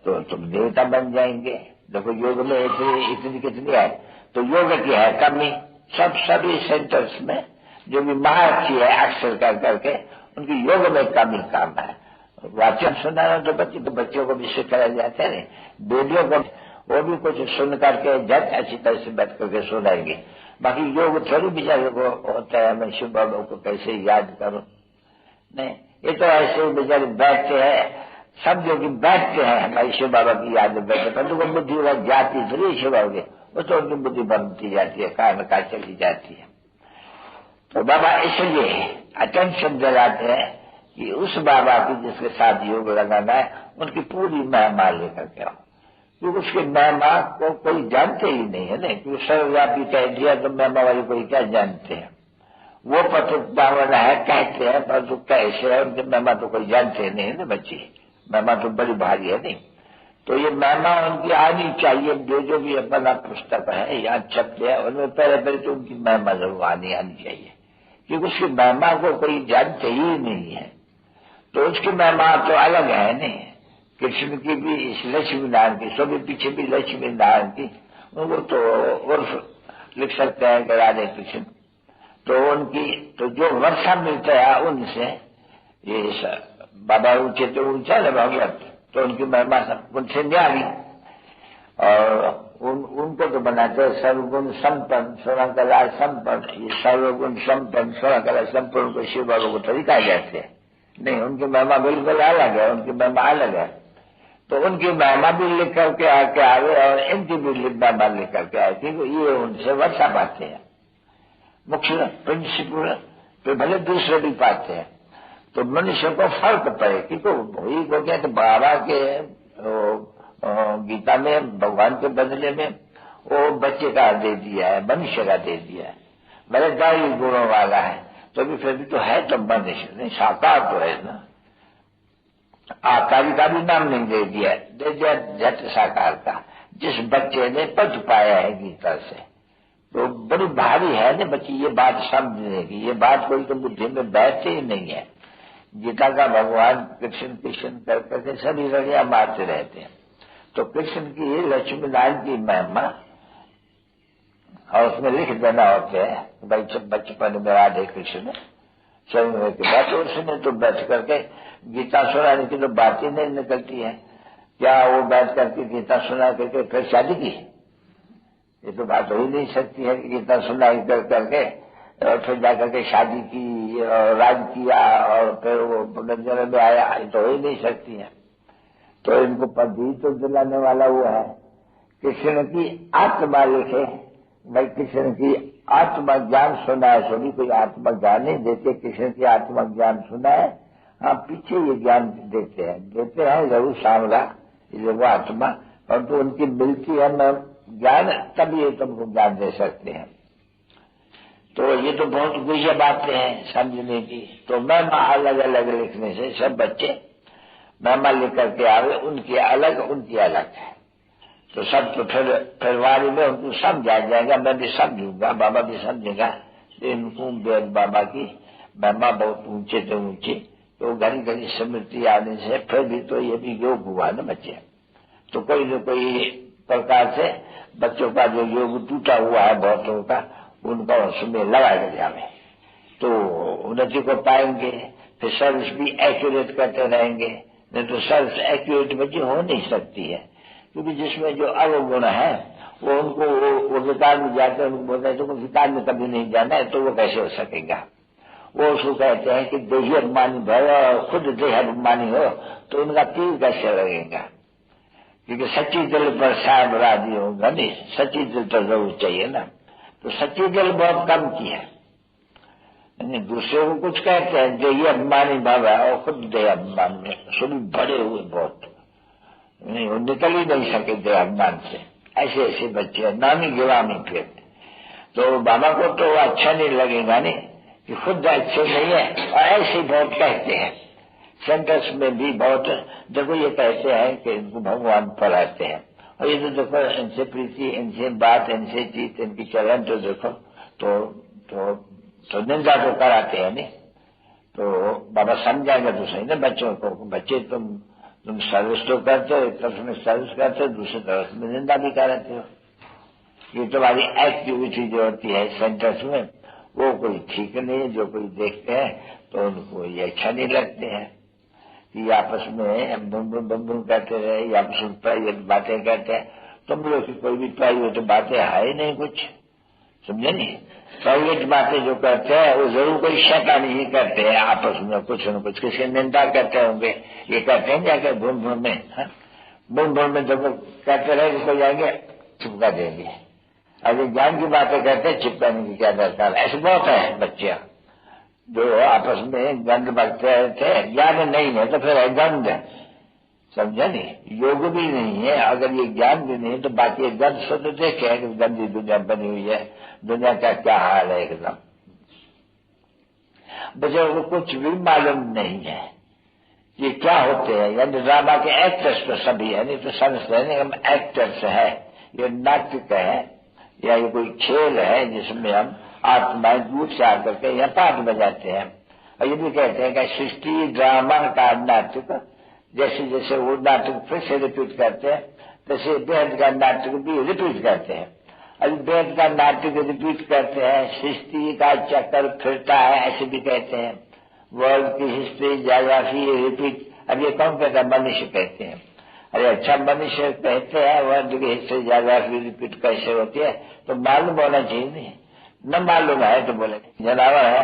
तो तुम देवता बन जाएंगे। देखो योग में इतनी कितनी है, तो योग की है कमी। सभी सेंटर्स में जो भी महारथी है अक्सर कर करके उनकी योग में कमी काम है। वाचन सुनाना तो बच्चों को भी सिखाया जाता है। बेटियों को वो भी कुछ सुन करके झट अच्छी तरह से बैठ करके सुनाएंगे। बाकी योग थोड़ी बेचारे को होता है मैं शिव बाबा को कैसे याद करूं, नहीं, ये तो ऐसे ही बेचारे बैठते हैं, सब जो कि बैठते हैं हमारे शिव बाबा की याद में बैठे, परंतु वो बुद्धि वह जाती थोड़ी शिव बाबा की, वो तो उनकी बुद्धि बनती जाती है, कान का चली जाती है। तो बाबा इसलिए अटेंशन दिलाते हैं कि उस बाबा की जिसके साथ योग लगाना है उनकी पूरी महिमा लेकर के आओ, क्योंकि उसकी महिमा को कोई जानते ही नहीं है ना, क्योंकि सर्वव्यापी कह दिया तो महिमा वाली कोई क्या जानते हैं। वो पतित है कहते हैं, परंतु कैसे है उनकी महिमा तो कोई जानते नहीं है ना बच्ची, महिमा तो बड़ी भारी है नहीं। तो ये महिमा उनकी आनी चाहिए, जो भी अपना पुस्तक है या छपते हैं उनमें पहले तो उनकी महिमा जरूर आनी चाहिए, क्योंकि उसकी महिमा को कोई जानते ही नहीं है। तो उसकी महिमा तो अलग है नहीं, कृष्ण की भी इस लक्ष्मी नारायण की, सो भी पीछे भी लक्ष्मी नारायण की, उनको तो उर्फ लिख सकते हैं कि राधे कृष्ण। तो उनकी तो जो वर्षा मिलता है उनसे, ये बाबा ऊंचे तो ऊंचा है भगवत, तो उनकी महिमा उनसे न्यारी, और उनको तो बनाते हैं सर्वगुण संपन्न सोनाकला संपन्न। ये सर्वगुण संपन्न सोनाकला संपन्न को शिव बाबा को थोड़ी कहा जाते हैं, नहीं, उनकी महिमा बिल्कुल अलग है, उनकी महिमा अलग है। तो उनकी महिमा भी लिख करके आके आवे और इनकी भी महिमा लिख करके आए, क्योंकि ये उनसे वर्षा पाते हैं, मुख्य प्रिंसिपल तो भले दूसरे भी पाते हैं। तो मनुष्य को फर्क पड़े, क्योंकि वही को कहते बाबा के गीता में भगवान के बदले में वो बच्चे का दे दिया है, मनुष्य का दे दिया है, भले दैवी गुणों वाला है तो भी फिर भी तो है तो मनुष्य नहीं, साकार तो है ना। आकारी का भी नाम नहीं दे दिया, दे दिया झट साकार का। जिस बच्चे ने पढ़ पाया है गीता से तो बड़ी भारी है ना बच्ची ये बात समझने की, ये बात कोई तो बुद्धि में बैठते ही नहीं है। गीता का भगवान कृष्ण कृष्ण कर करके सभी रड़िया मारते रहते हैं। तो कृष्ण की लक्ष्मी नारायण की महिमा और उसमें लिख देना होते हैं भाई बचपन में राधे कृष्ण चलने के बाद, तो उसने तो बैठ करके गीता सुनाने की तो बात ही नहीं निकलती है। क्या वो बैठ करके गीता सुना करके फिर शादी की, ये तो बात हो ही नहीं सकती है कि गीता सुनाई कर करके और फिर जाकर के शादी की और राज किया और फिर वो पुनर्जन्म में आया, ये तो हो ही नहीं सकती है। तो इनको पदवी तो दिलाने वाला वो है कृष्ण की आत्मा लिखे, भाई कृष्ण की आत्मा ज्ञान सुना है, सभी कोई आत्मा ज्ञान नहीं देते, कृष्ण की आत्मा ज्ञान सुना है, हाँ पीछे ये ज्ञान देते हैं जरूर सामला ये वो आत्मा, परंतु उनकी मिलती है ज्ञान तभी ये तुमको ज्ञान दे सकते हैं। तो ये तो बहुत गुह्य बातें हैं समझने की। तो महिमा अलग अलग लिखने से सब बच्चे महिमा लिख करके आवे, उनकी अलग है। तो सब तो फिर वारी में उनको समझा जाएगा, मैं भी समझूंगा, बाबा भी समझेगा। इनको वेद बाबा की महिमा बहुत ऊंचे से ऊंची, तो घड़ी घड़ी स्मृति आने से फिर भी तो ये भी योग हुआ ना बच्चे। तो कोई न कोई प्रकार से बच्चों का जो योग टूटा हुआ है बहुतों का, उनका उसमें लगाया जाए तो उन्नति को पाएंगे। फिर सर्विस भी एक्यूरेट करते रहेंगे, नहीं तो सर्विस एक्यूरेट बच्चे हो नहीं सकती है, क्योंकि जिसमें जो अवगुण है वो उनको वो विकार में जाते हैं, उनको बोलते हैं तो विकार में कभी नहीं जाना है, तो वो कैसे हो सकेगा। वो उसको कहते हैं कि देही अभिमानी भय, खुद देह अभिमानी हो तो उनका तीर कैसे लगेगा, क्योंकि सच्ची दिल पर साहब राजी होगा नहीं, सच्ची दिल तो जरूर चाहिए ना। तो सच्ची दिल बहुत कम की है, दूसरे को कुछ कहते हैं देही अभिमानी भाव है और खुद देह अभिमान में सभी बड़े हुए बहुत नहीं, वो निकल ही नहीं सके देह अभिमान से। ऐसे ऐसे बच्चे नामी गिरामी फिर तो बाबा को तो अच्छा नहीं लगेगा नहीं कि खुद अच्छे नहीं है, और ऐसे बहुत कहते हैं सेंटर्स में भी बहुत। देखो ये कहते हैं कि इनको भगवान पढ़ाते हैं, और ये तो देखो इनसे प्रीति, इनसे बात, इनसे चीत, इनकी चलन तो देखो तो निंदा तो कराते हैं नहीं। तो बाबा समझाएंगे तो सही ना बच्चों को, बच्चे तुम सर्विस तो करते हो, एक तरफ में सर्विस करते हो, दूसरी तरफ में निंदा भी कराते हो। ये तुम्हारी एक्टिविटी जो होती है सेंटर्स में वो कोई ठीक नहीं है। जो कोई देखते हैं तो उनको ये अच्छा नहीं लगते हैं। कि आपस में बुम बुम करते रहे या आपस में प्राइवेट बातें करते हैं। तुम लोग की कोई भी प्राइवेट बातें है ही नहीं कुछ, समझे नहीं। प्राइवेट बातें जो करते हैं वो जरूर कोई शैतानी ही करते हैं, आपस में कुछ न कुछ किसी निंदा करते होंगे। ये करते हैं जाकर भूम भूम में, भूम भूम में जब कहते रहे तो जाएंगे चिपका देंगे। अगर ज्ञान की बातें करते हैं चिपकाने की क्या दरकार। ऐसे बहुत है बच्चे जो आपस में गंध बकते थे। ज्ञान नहीं है तो फिर है गंध, समझा नहीं। योग भी नहीं है, अगर ये ज्ञान भी नहीं तो बाकी गंध शुद्ध देखे कि गंदी दुनिया बनी हुई है, दुनिया का क्या हाल है एकदम। बच्चों को कुछ भी मालूम नहीं है ये क्या होते हैं। यानी ड्रामा के एक्टर्स तो सभी है, नहीं तो समझते हम एक्टर्स है। ये नाटक है या ये कोई खेल है जिसमें हम आत्माएं दूर से आकर के यहाँ पाठ बजाते हैं। और ये भी कहते हैं कि सृष्टि ड्रामा का नाटक, जैसे जैसे वो नाटक फिर से रिपीट करते हैं तैसे वेद का नाटक भी रिपीट करते हैं। अभी वेद का नाटक रिपीट करते हैं, सृष्टि का चक्कर फिरता है ऐसे भी कहते हैं। वर्ल्ड की हिस्ट्री ज्योग्राफी रिपीट। अब ये कौन कहता है? मनुष्य कहते हैं। अरे अच्छा, मनुष्य कहते हैं वर्ल्ड की हिस्ट्री ज्योग्राफी रिपीट कैसे होती है, तो मालूम होना चाहिए। नहीं न मालूम है तो बोले जानवर है,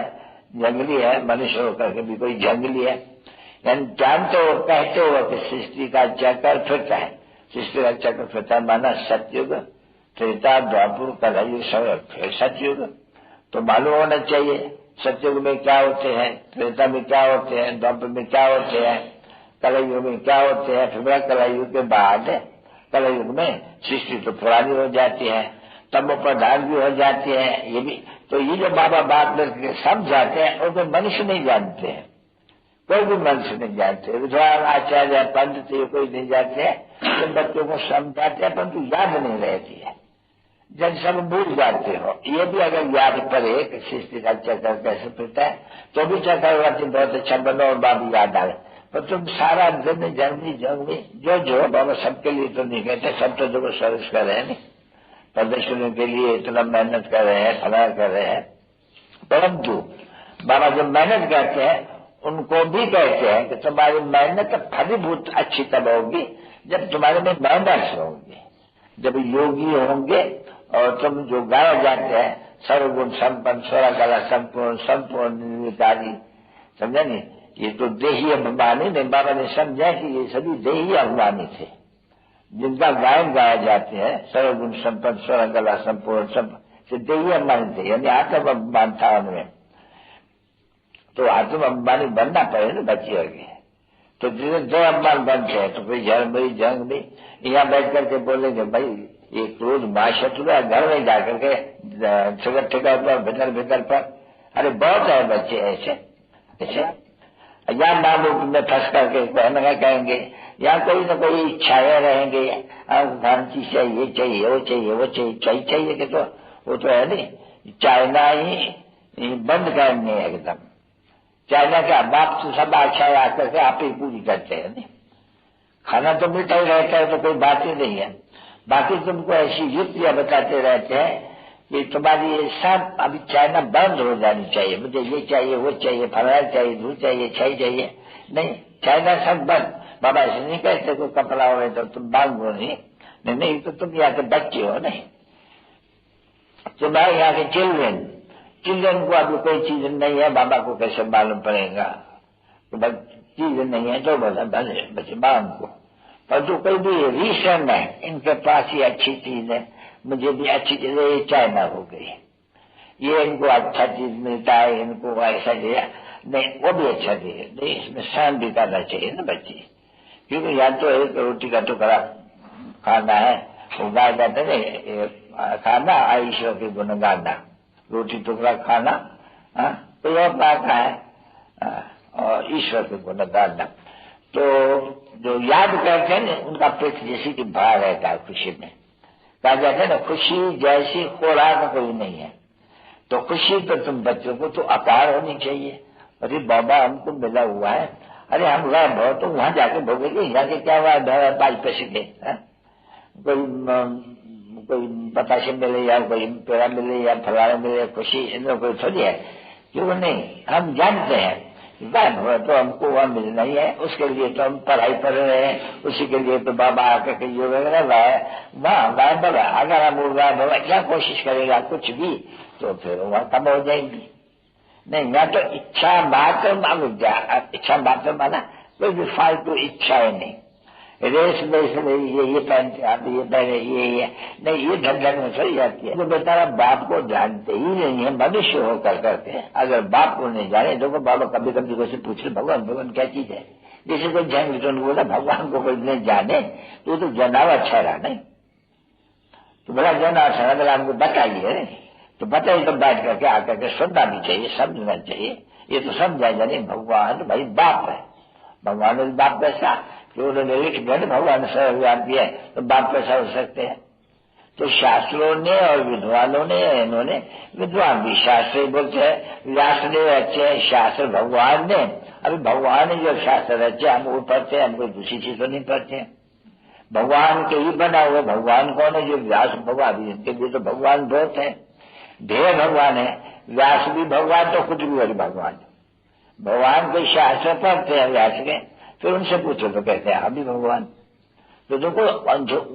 जंगली है, मनुष्य होकर के भी कोई जंगली है। यानी जानते हो, कहते हो कि सृष्टि का चक्कर फिरता है। सृष्टि का चक्कर फिरता माना सतयुग, त्रेता, द्वापर, कलयुग, फिर सतयुग। तो मालूम होना चाहिए सतयुग में क्या होते हैं, त्रेता में क्या होते हैं, द्वापर में क्या होते हैं, कलयुग में क्या होते हैं। फिर कलयुग के बाद कलयुग में सृष्टि तो पुरानी हो जाती है, तब प्रधान भी हो जाती है। ये भी तो ये जो बाबा बात करके सब जाते हैं वो तो मनुष्य नहीं जानते हैं, कोई भी मनुष्य नहीं जानते। विद्वान आचार्य पंडित ये कोई नहीं जानते हैं, तो बच्चों को समझाते हैं परंतु याद नहीं रहती है। जब सब भूल जाते हो, ये भी अगर याद पड़े कि सृष्टि का चक्कर कैसे फिरता है तो भी चक्रवर्ती बहुत अच्छा बनो और बाबू याद आए। पर तुम सारा दिन जंगली जो बाबा सबके लिए तो नहीं कहते, सब तो जो सर्विस कर रहे हैं नहीं, प्रदर्शनों के लिए इतना मेहनत कर रहे हैं, फला कर रहे हैं। परंतु बाबा जब मेहनत करते हैं उनको भी कहते हैं कि तुम्हारी मेहनत फलीभूत अच्छी तब होगी जब तुम्हारे में मेहनत होंगे, जब योगी होंगे। और तुम जो गाया जाते हैं सर्वगुण संपन्न, स्वरा कला संपूर्ण, संपूर्ण निर्विकारी, समझा नहीं। ये तो देही अभिमानी ने बाबा ने समझा कि ये सभी देही अभिमानी थे जिनका गायन गाया जाते हैं सर्वगुण संपन्न, स्वरा कला संपूर्ण, सब देही अभिमानी थे। यानी आत्म अभिमान था उनमें। तो आत्म अभिमानी बनना पड़े ना बच्चे आगे। तो जिसे दो अभिमान बनते हैं तो कोई जंग में यहाँ बैठ करके बोलेंगे भाई एक रोज माशतुर घर में जाकर के सिगरेट ठेका पर भीतर पर। अरे बहुत है बच्चे ऐसे या नाम रूप में फंस करके कहना कहेंगे, या कोई न कोई इच्छाएं रहेंगे, धन चीज चाहिए चाहिए वो चाहिए कि तो वो तो है नहीं। चाइना ही बंद करनी है एकदम। चाइना का बाप तो सब आशाएं आकर के आप ही पूरी करते हैं। नहीं खाना तो मिलता ही रहता है तो कोई बात ही नहीं है। बाकी तुमको ऐसी युक्तियां बताते रहते हैं कि तुम्हारी ये सब अभी चाइना बंद हो जानी चाहिए, मुझे ये चाहिए वो चाहिए, फलाना चाहिए, दूध चाहिए, छई चाहिए। नहीं, चाइना सब बंद। बाबा ऐसे नहीं कहते कोई कपड़ा हो रहे तो तुम मांगो नहीं तो तुम यहाँ के बच्चे हो। नहीं तुम्हारे यहाँ के चिल्ड्रन को अभी कोई चीज नहीं है, बाबा को कैसे मालूम पड़ेगा तो बस चीज नहीं है तो बोला भले बच्चे मांग को। पर जो कोई भी रीजन है इनके पास ही अच्छी चीज है, मुझे भी अच्छी चीज है, ये चाइना हो गई, ये इनको अच्छा चीज मिलता है, इनको ऐसा दिया नहीं वो भी अच्छा दिए नहीं। इसमें सहन भी करना चाहिए ना बच्चे, क्योंकि यहाँ तो एक रोटी का टुकड़ा खाना है, वो गाय कहते नहीं खाना ईश्वर के गुण गाना, रोटी टुकड़ा खाना कोई और बात है और ईश्वर के गुण गाना। तो जो याद करते हैं ना उनका पेट जैसी कि भरा रहता है खुशी में। कहा जाता है ना खुशी जैसी खुराक कोई नहीं है। तो खुशी तो तुम बच्चों को तो अपार होनी चाहिए। अरे बाबा हमको मिला हुआ है, अरे हम गए बहुत तो वहां जाके भोगेंगे, यहाँ के क्या हुआ 5 पैसे के कोई बताशे मिले या कोई पेड़ा मिले या फलाना मिले, खुशी इनमें कोई थोड़ी है। क्यों नहीं, हम जानते हैं गायब हुआ तो हमको वहाँ मिलना ही है, उसके लिए तो हम पढ़ाई कर रहे हैं, उसी के लिए तो बाबा आकर के योग वगैरह वहाँ गायब होगा। अगर हम वो गायब होगा क्या कोशिश करेगा कुछ भी तो फिर वहाँ कम हो जाएंगी। नहीं, यहाँ तो इच्छा मात्र अविद्या, इच्छा मात्र माना कोई भी फालतू इच्छा है नहीं। रेस बेस ये पहनते आप, ये पहने, ये नहीं, ये धन में सही जाती है। तो बेचारा बाप को जानते ही नहीं है, मनुष्य होकर करके। अगर बाप को नहीं जाने देखो, बाबा कभी कभी को से पूछ रहे भगवान क्या चीज है। जैसे कोई जैन विष्णु बोला भगवान को कोई नहीं जाने तो जनावर अच्छा रहा नहीं, तो बड़ा जनावर अच्छा रहा, हमको बताइए। तो बताइए तो बैठ करके आकर के सुनना भी चाहिए, समझना चाहिए। ये तो समझाएगा नहीं, भगवान भाई बाप है, भगवान भी बाप कैसा कि उन्होंने लिख दिया भगवान सर्वव्यापी है, तो बाप कैसा हो सकते हैं। तो शास्त्रों ने और विद्वानों ने, इन्होंने विद्वान भी शास्त्र बोलते हैं, व्यास ने रचे शास्त्र भगवान ने। अभी भगवान ने जो शास्त्र रचे हम वो पढ़ते हैं, हम कोई दूसरी चीज तो नहीं पढ़ते हैं। भगवान के ही बना हुए भगवान कौन है, जो व्यास भगवान, इनके लिए तो भगवान बहुत है, ढेर भगवान है। व्यास भी भगवान तो खुद भी भगवान। भगवान के शास्त्र पढ़ते हैं व्यास के, फिर उनसे पूछो तो कहते हैं हम भी भगवान। तो देखो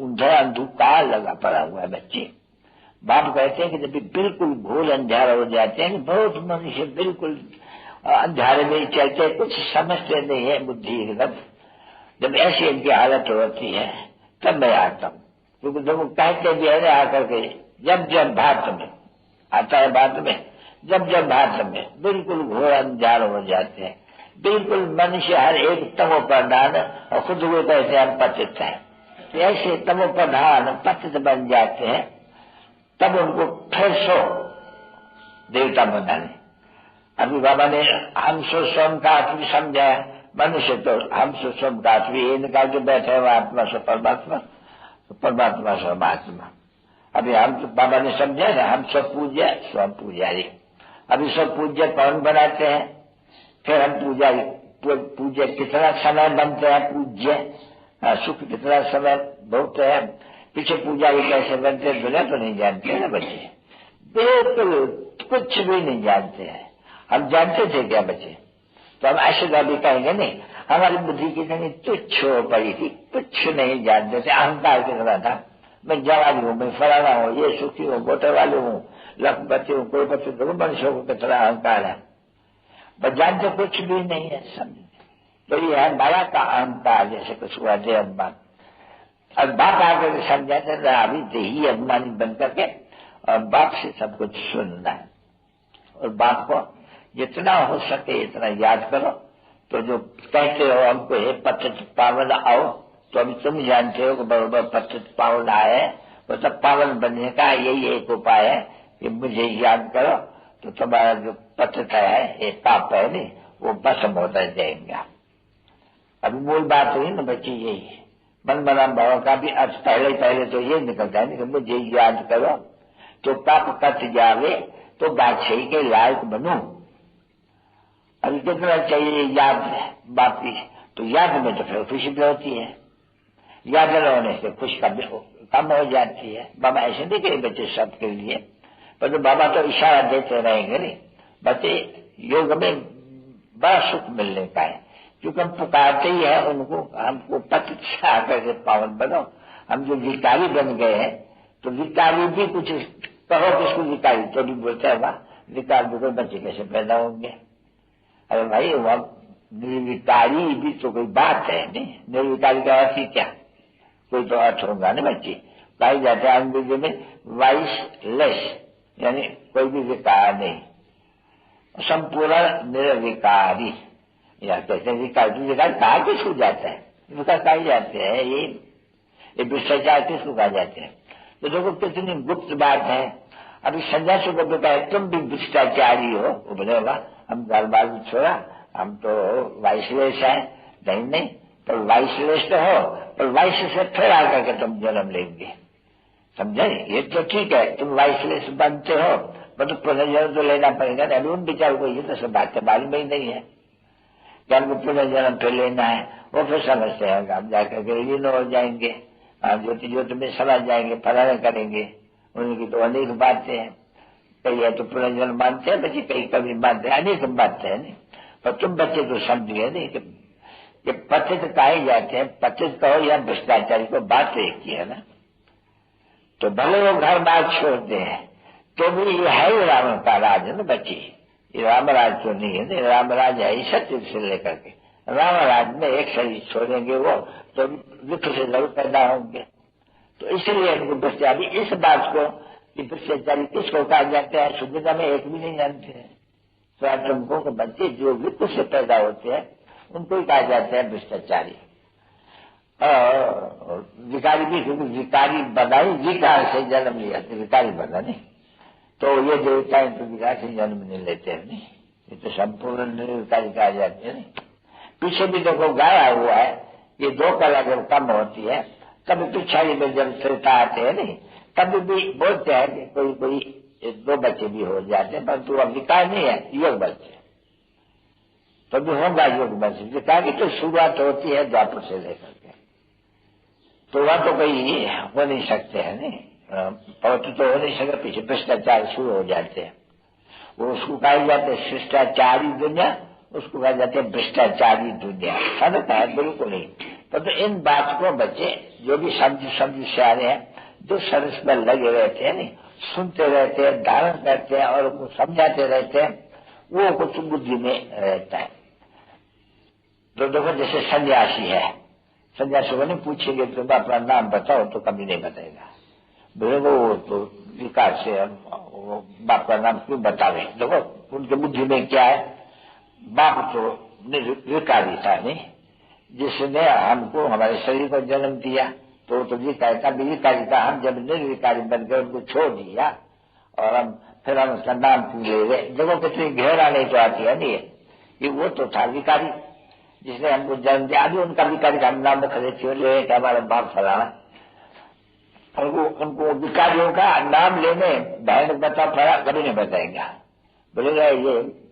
उन्हें अंधकार लगा पड़ा हुआ है बच्चे। बाप कहते हैं कि जब बिल्कुल घोर अंधारा हो जाते हैं, बहुत मनुष्य बिल्कुल अंधारे में चलते, कुछ समझते नहीं है, बुद्धि एकदम, जब ऐसी इनकी हालत होती है तब मैं आता हूँ। क्योंकि देखो कहते भी है आकर के, जब जब भारत में आता है, बात में जब जब भारत में बिल्कुल घोर अंधार हो जाते हैं, बिल्कुल मनुष्य हर एक तमो प्रधान, और खुद वो कहते हैं हम पतित हैं, तो ऐसे तमो प्रधान पतित बन जाते हैं, तब उनको फिर सो देवता बनाने। अभी बाबा ने हम सो स्वयं का आत्मी समझाया, मनुष्य तो हम सो स्वयं का आत्मी ये निकाल के बैठे हुए, आत्मा सो परमात्मा, परमात्मा सो आत्मा। अभी हम तो बाबा ने समझा ना, हम सब पूज्य स्वयं पुजारी। अभी सब पूज्य कौन बनाते हैं, फिर हम पुजारी पूज्य कितना समय बनते हैं, पूज्य सुख कितना समय बहुत है, पीछे पुजारी कैसे बनते हैं दुनिया तो नहीं जानते हैं ना बच्चे, बिल्कुल कुछ भी नहीं जानते हैं। हम जानते थे क्या बच्चे, तो हम ऐसे भी कहेंगे नहीं, हमारी बुद्धि कितनी तुच्छ हो पड़ी थी, कुछ नहीं जानते थे, अहंकार कितना था, मैं जवानी हूँ, मैं फलाना हूँ, ये सुखी हूँ, गोटे वाले हूँ, लखपति हूँ, कोई पति तो मनुष्यों को कितना अहंकार है, बस जानते कुछ भी नहीं है, समझे। तो ये है माया का अहंकार, जैसे कुछ हुआ जय अभिमान। और बाप आकर समझाते रहे अभी देही अभिमानी बन करके, और बाप से सब कुछ सुनना है, और बाप को जितना हो सके इतना याद करो। तो जो कहते हो हमको हे पतित पावन आओ, तो अभी तुम जानते हो कि बरोबर पतित पावन आए, तो तब पावन बनने का यही एक उपाय है कि मुझे याद करो, तो तुम्हारा जो पतित है ये पाप है नहीं, वो भस्म होता जाएगा। अभी मूल बात हुई ना बच्ची, यही है मन बना भाव का भी अर्थ पहले तो ये निकलता है कि मुझे याद करो तो पाप कट जावे, तो बादशाही के लायक बनूं। अभी कितना चाहिए याद बापी, तो याद में तो फिर खुशी भी होती है, याद न होने से खुश कम हो जाती है। बाबा ऐसे नहीं कहे बच्चे सबके लिए, पर तो बाबा तो इशारा देते रहेंगे नहीं, बच्चे योग में बड़ा सुख मिलने का है, क्योंकि हम पुकारते ही है उनको, हमको पतित से आकर के पावन बनो। हम जो विकारी बन गए हैं, तो विकारी भी कुछ कहो किसको विकारी, तो भी बोलते हैं वाह विकार भी बच्चे कैसे पैदा होंगे। अरे भाई वह निर्विकारी भी तो कोई बात है नहीं, निर्विकारी का अर्थ ही क्या, कोई तो अर्थ होगा ना बच्चे। पाई जाते हैं अंग्रेजी में वाइसलेस, यानी कोई भी विकार नहीं, संपूर्ण निर्विकारी, या कहते हैं विकार। विकार कहा किसको जाता है, विकार कहा जाते हैं, ये भ्रष्टाचार किसको कहा जाते हैं। तो देखो कितनी गुप्त बात है। अभी सन्यासी को बताया तुम भी भ्रष्टाचारी हो, वो बोलेगा हम गालबाज छोड़ा, हम तो वाइसलेस है, नहीं तो वाइसलेस तो हो, पर वाइस से फिर आकर के तुम जन्म लेंगे, समझे। ये तो ठीक है तुम वाइसलेस बनते हो, पर तो पुनर्जन्म तो लेना पड़ेगा ना। अभी उन विचार को ये तो सब बातें मालूम ही नहीं है कि हमको पुनर्जन्म फिर लेना है, वो फिर समझते हैं हम जाकर के लीन हो जाएंगे, ज्योति में समझ जाएंगे, फलाना करेंगे। उनकी तो अनेक बातें हैं, कई है तो पुनर्जन्म मानते हैं बच्चे, कई कभी मानते हैं, अनेक बातें हैं नहीं। पर तुम बच्चे तो समझिए नहीं कि पतित कहे जाते हैं, पतित कहो या भ्रष्टाचारी को, बात तो एक ही है ना। तो भले वो घर बार छोड़ते हैं तो भी ये है ही रावण का राज है ना बच्ची, ये रामराज तो नहीं है ना, रामराज है ही सत्य से लेकर के। रामराज में एक शरीर छोड़ेंगे वो तो वृक्ष से जरूर पैदा होंगे। तो इसलिए इनको भ्रष्टाचारी, इस बात को कि भ्रष्टाचारी किसको कहा जाता है शुद्धता में एक भी नहीं जानते हैं। स्वातंत्रों के बच्चे जो वृक्ष से पैदा होते हैं उनको ही कहा जाता है भ्रष्टाचारी। विकारी भी, क्योंकि विकारी बनाई विकार से जन्म लिया, विकारी बना नहीं। तो ये देवता तो विकार से जन्म नहीं लेते हैं, नहीं, ये तो संपूर्ण निर्विकारी कहा जाते हैं। नहीं, पीछे भी देखो गाया हुआ है, ये दो कला जब कम होती है कभी पिछाड़ी में जब श्रेता आते हैं, नहीं, कभी भी बोलते हैं कि कोई कोई दो बच्चे भी हो जाते हैं, परंतु अब विकार नहीं है, योग बच्चे तो भी होगा योग बच्चे। विकार की तो शुरुआत होती है द्वापर से लेकर के, तो वह तो कोई हो नहीं सकते हैं, नहीं, पवित्र तो हो नहीं सकते, पीछे भ्रष्टाचार शुरू हो जाते हैं। वो उसको कहा जाते हैं शिष्टाचारी दुनिया, उसको कहा जाते हैं भ्रष्टाचारी दुनिया। फर्क है बिल्कुल नहीं। तो इन बात को बच्चे जो भी समझ से आ रहे हैं, जो सर्विस में लगे रहते हैं, नहीं, सुनते रहते हैं, धारण करते हैं और उनको समझाते रहते हैं, वो कुछ बुद्धि में रहता है। तो देखो जैसे सन्यासी है, सन्यासी को नहीं पूछेंगे तुम अपना नाम बताओ तो कभी नहीं बताएगा, बोले वो तो विकार से बाप का नाम क्यों बतावे। देखो उनके बुद्धि में क्या है, बाप तो विकारी था, नहीं, जिसने हमको हमारे शरीर को जन्म दिया तो विकारी था। हम जब निर्विकारी बनकर उनको छोड़ दिया और फिर हम उसका नाम क्यों ले गए। देखो कितनी गहरा नहीं तो आती है, नहीं कि वो तो था विकारी जिसने हमको जन्म दिया। अभी उनका विकारी का हम नाम खड़े थे कि हमारा बाप फलाना, उनको विकारियों का नाम लेने बहन बता फला कभी नहीं बताएंगे। बोलेगा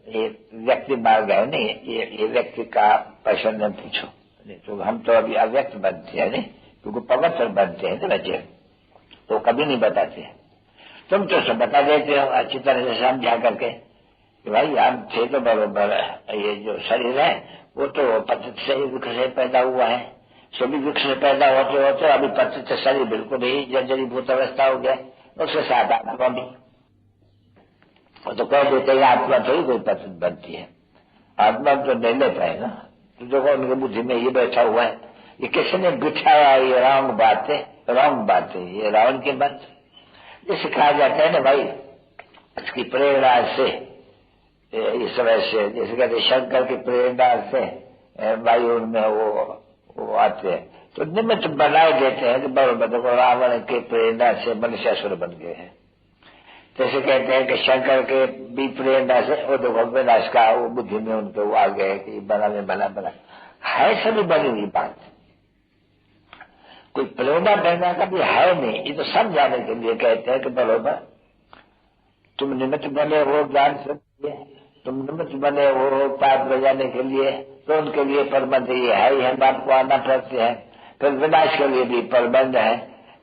ये व्यक्ति मार गए, नहीं, ये व्यक्ति का पसंद न पूछो, नहीं तो हम तो अभी अव्यक्त बनते हैं, नहीं, क्योंकि पवित्र बनते हैं ना बच्चे, तो कभी नहीं बताते। तुम तो सब बता देते हो अच्छी तरह से समझा करके कि भाई हम थे तो बरोबर, ये जो शरीर है वो तो पतित से ही वृक्ष से पैदा हुआ है, सभी वृक्ष से पैदा होते होते अभी पतित शरीर बिल्कुल ही जर्जरीभूत अवस्था हो गया, उसके साथ आत्मा भी। तो कह देते हैं आत्मा थोड़ी कोई पतित बनती है, आत्मा तो नहीं लेता है ना। तो देखो उनकी बुद्धि में ये बैठा हुआ है, ये किसने बिठाया, ये रॉन्ग बात है, रॉन्ग बात है, ये रावण की बात। जैसे कहा जाता है ना भाई, इसकी प्रेरणा से इस समय से, जैसे कहते शंकर की प्रेरणा से वायु में वो आते हैं, तो निमित्त बनाए देते हैं कि बराबर देखो रावण की प्रेरणा से मनुष्यासुर बन गए हैं। जैसे कहते हैं कि शंकर के भी प्रेरणा से वो देखो विनाश का वो बुद्धि में उनके वो आ गए कि बना है, सभी बनी हुई बात, कोई प्रेरणा का भी है नहीं। ये तो समझाने के लिए कहते हैं कि बराबर तुम निमित्त बने हो ज्ञान से, तुम निमित्त बने हो पाप बजाने के लिए, तो उनके लिए प्रबंध ये है ही, हम आपको आना पड़ते हैं। फिर विनाश के लिए भी प्रबंध है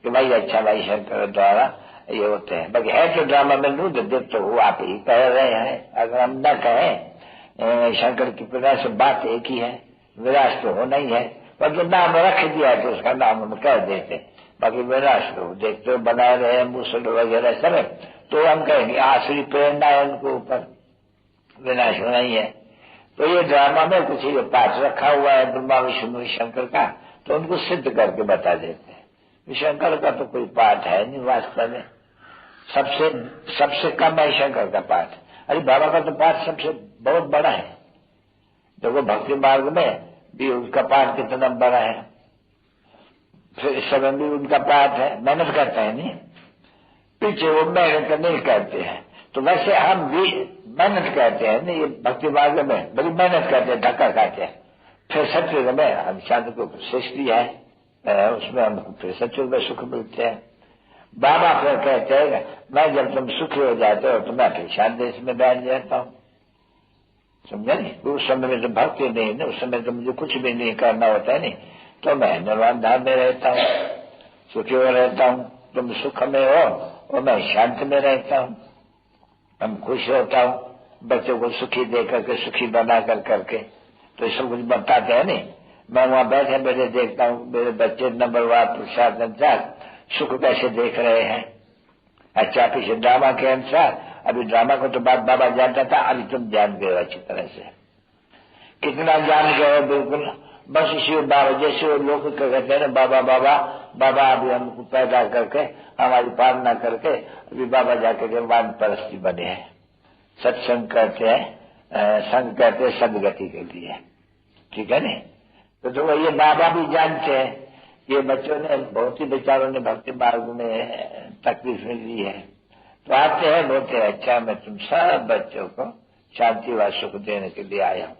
कि भाई अच्छा भाई शंकर द्वारा ये होते हैं। बाकी है तो ड्रामा में नूद देख तो वो आप ही कह रहे हैं, अगर हम न कहें शंकर की प्रेरणा से बात एक ही है, विनाश तो होना ही है, पर जो नाम रख दिया तो उसका नाम हम कह देते, बाकी विनाश तो देखते हो बनाए रहे मुसल वगैरह सब, तो हम कहेंगे आसुरी प्रेरणा है उनके ऊपर, विनाश होना ही है। तो ये ड्रामा में कुछ ये पाठ रखा हुआ है ब्रह्मा विष्णु शंकर का, तो उनको सिद्ध करके बता देते हैं। शंकर का तो कोई पाठ है नहीं वास्तव में, सबसे कम है शंकर का पाठ। अरे बाबा का तो पाठ सबसे बहुत बड़ा है। देखो भक्ति मार्ग में भी उनका पाठ कितना बड़ा है, फिर इस समय भी उनका पाठ है, मेहनत करते हैं नहीं, पीछे वो मेहनत नहीं करते हैं। तो वैसे हम भी मेहनत करते हैं नहीं, ये भक्ति मार्ग में बड़ी मेहनत करते हैं, धक्का खाते हैं, फिर सत्युग में हम शांति को सृष्टि है, उसमें हमको फिर सत्युग में सुख मिलते हैं। बाबा फिर कहते हैं मैं जब तुम सुखी हो जाते हो तो मैं फिर शांत देश में बैठ जाता हूँ, समझा नहीं। उस समय में तो भक्ति नहीं ना, उस समय तो मुझे कुछ भी नहीं करना होता है नहीं, तो मैं निर्वाण धाम में रहता हूँ, सुखी हो रहता हूँ। तुम सुख में हो और मैं शांत में रहता हूँ, हम खुश होता हूँ, बच्चों को सुखी दे करके, सुखी बना करके, तो सब कुछ बताते हैं नहीं। मैं वहां बैठे बैठे देखता हूँ मेरे बच्चे नंबरवार पुरुषार्थ अनुसार सुख कैसे देख रहे हैं। अच्छा, पीछे ड्रामा के अनुसार, अभी ड्रामा को तो बात बाबा जानता था, अभी तुम जान गए अच्छी तरह से। कितना जान गए बिल्कुल। बस इसी बाबा जैसे वो लोग कहते हैं ना, बाबा बाबा बाबा, अभी हमको पैदा करके हमारी पालना करके अभी बाबा जाके के वान परस्ती बने हैं। सत्संग करते हैं, संग करते हैं सदगति के लिए, ठीक है नहीं। तो ये बाबा भी जानते हैं। ये बच्चों ने, बहुत ही बेचारों ने भक्ति मार्ग में तकलीफ ली है, तो आते हैं, बोलते हैं अच्छा मैं तुम सब बच्चों को शांति व सुख देने के लिए आया हूँ।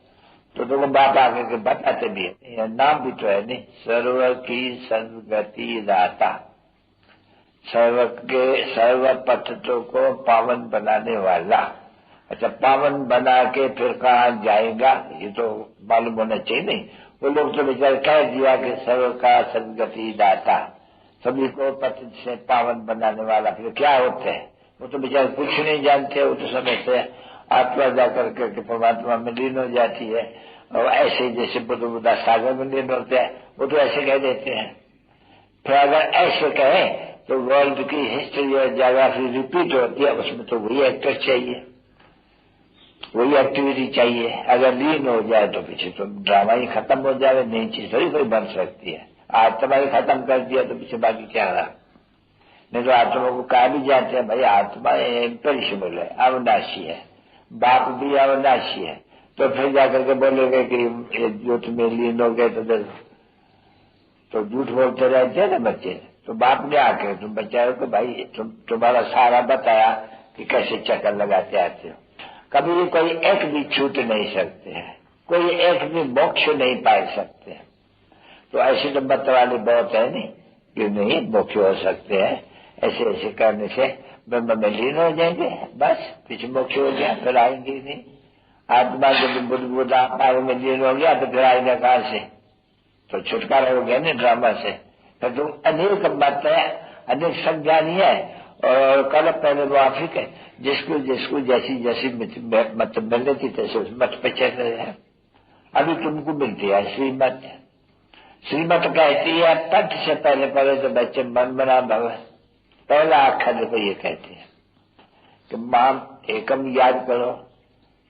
तो तुम बाबा आगे के बताते भी है, नाम भी तो है नहीं, सर्व की सदगति दाता, सर्व के सर्व पतितों को पावन बनाने वाला। अच्छा, पावन बना के फिर कहाँ जाएगा ये तो मालूम होना चाहिए नहीं। वो लोग तो बेचारे कह दिया कि सर्व का सदगति दाता, सभी को पतित से पावन बनाने वाला। फिर क्या होते हैं वो तो बेचारे कुछ नहीं जानते। वो तो समय से आत्मा जाकर के परमात्मा में लीन हो जाती है, और ऐसे जैसे बुद्धा सागर में लीन होते हैं, वो तो ऐसे कह देते हैं। फिर अगर ऐसे कहें तो वर्ल्ड की हिस्ट्री और ज्योग्राफी रिपीट होती है, उसमें तो वही एक्टर चाहिए, वही एक्टिविटी चाहिए। अगर लीन हो जाए तो पीछे तो ड्रामा ही खत्म हो जाए, नई चीज थोड़ी कोई बन सकती है। आत्मा ही खत्म कर दिया तो पीछे बाकी क्या रहा। नहीं तो आत्मा को कहा भी जाते हैं भाई आत्मा पेरिशेबल है, अविनाशी है, बाप भी अविनाशी है। तो फिर जाकर के बोलेंगे कि जो तुम्हें लीन हो गए तो झूठ बोलते रहते हैं ना बच्चे। तो बाप ने आके तुम बच्चे को भाई तुम्हारा सारा बताया कि कैसे चक्कर लगाते आते हो, कभी भी कोई एक भी छूट नहीं सकते हैं, कोई एक भी मोक्ष नहीं पा सकते हैं। तो ऐसी तो बतवाली बहुत है नहीं कि नहीं मोक्ष हो सकते हैं, ऐसे ऐसे करने से ब्रह्म में लीन हो जाएंगे, बस पीछे मोक्ष हो गया, फिर आएंगे ही नहीं। आत्मा जब बुद्ध आत्मा में लीन हो गया तो फिर आएगा कहां से, तो छुटकारा हो गया ना ड्रामा से। तो तुम अनेक बातें, अनेक संज्ञानी है, और कल पहले मुआफिक है, जिसको जैसी जैसी मत मिल रही तैसे उस मत पे चल रहे हैं। अभी तुमको मिलती है श्रीमत। श्रीमत कहती है पठ से पहले पहले तो बच्चे मन बना भव, पहला अक्षर को ये कहती है कि माम एकम याद करो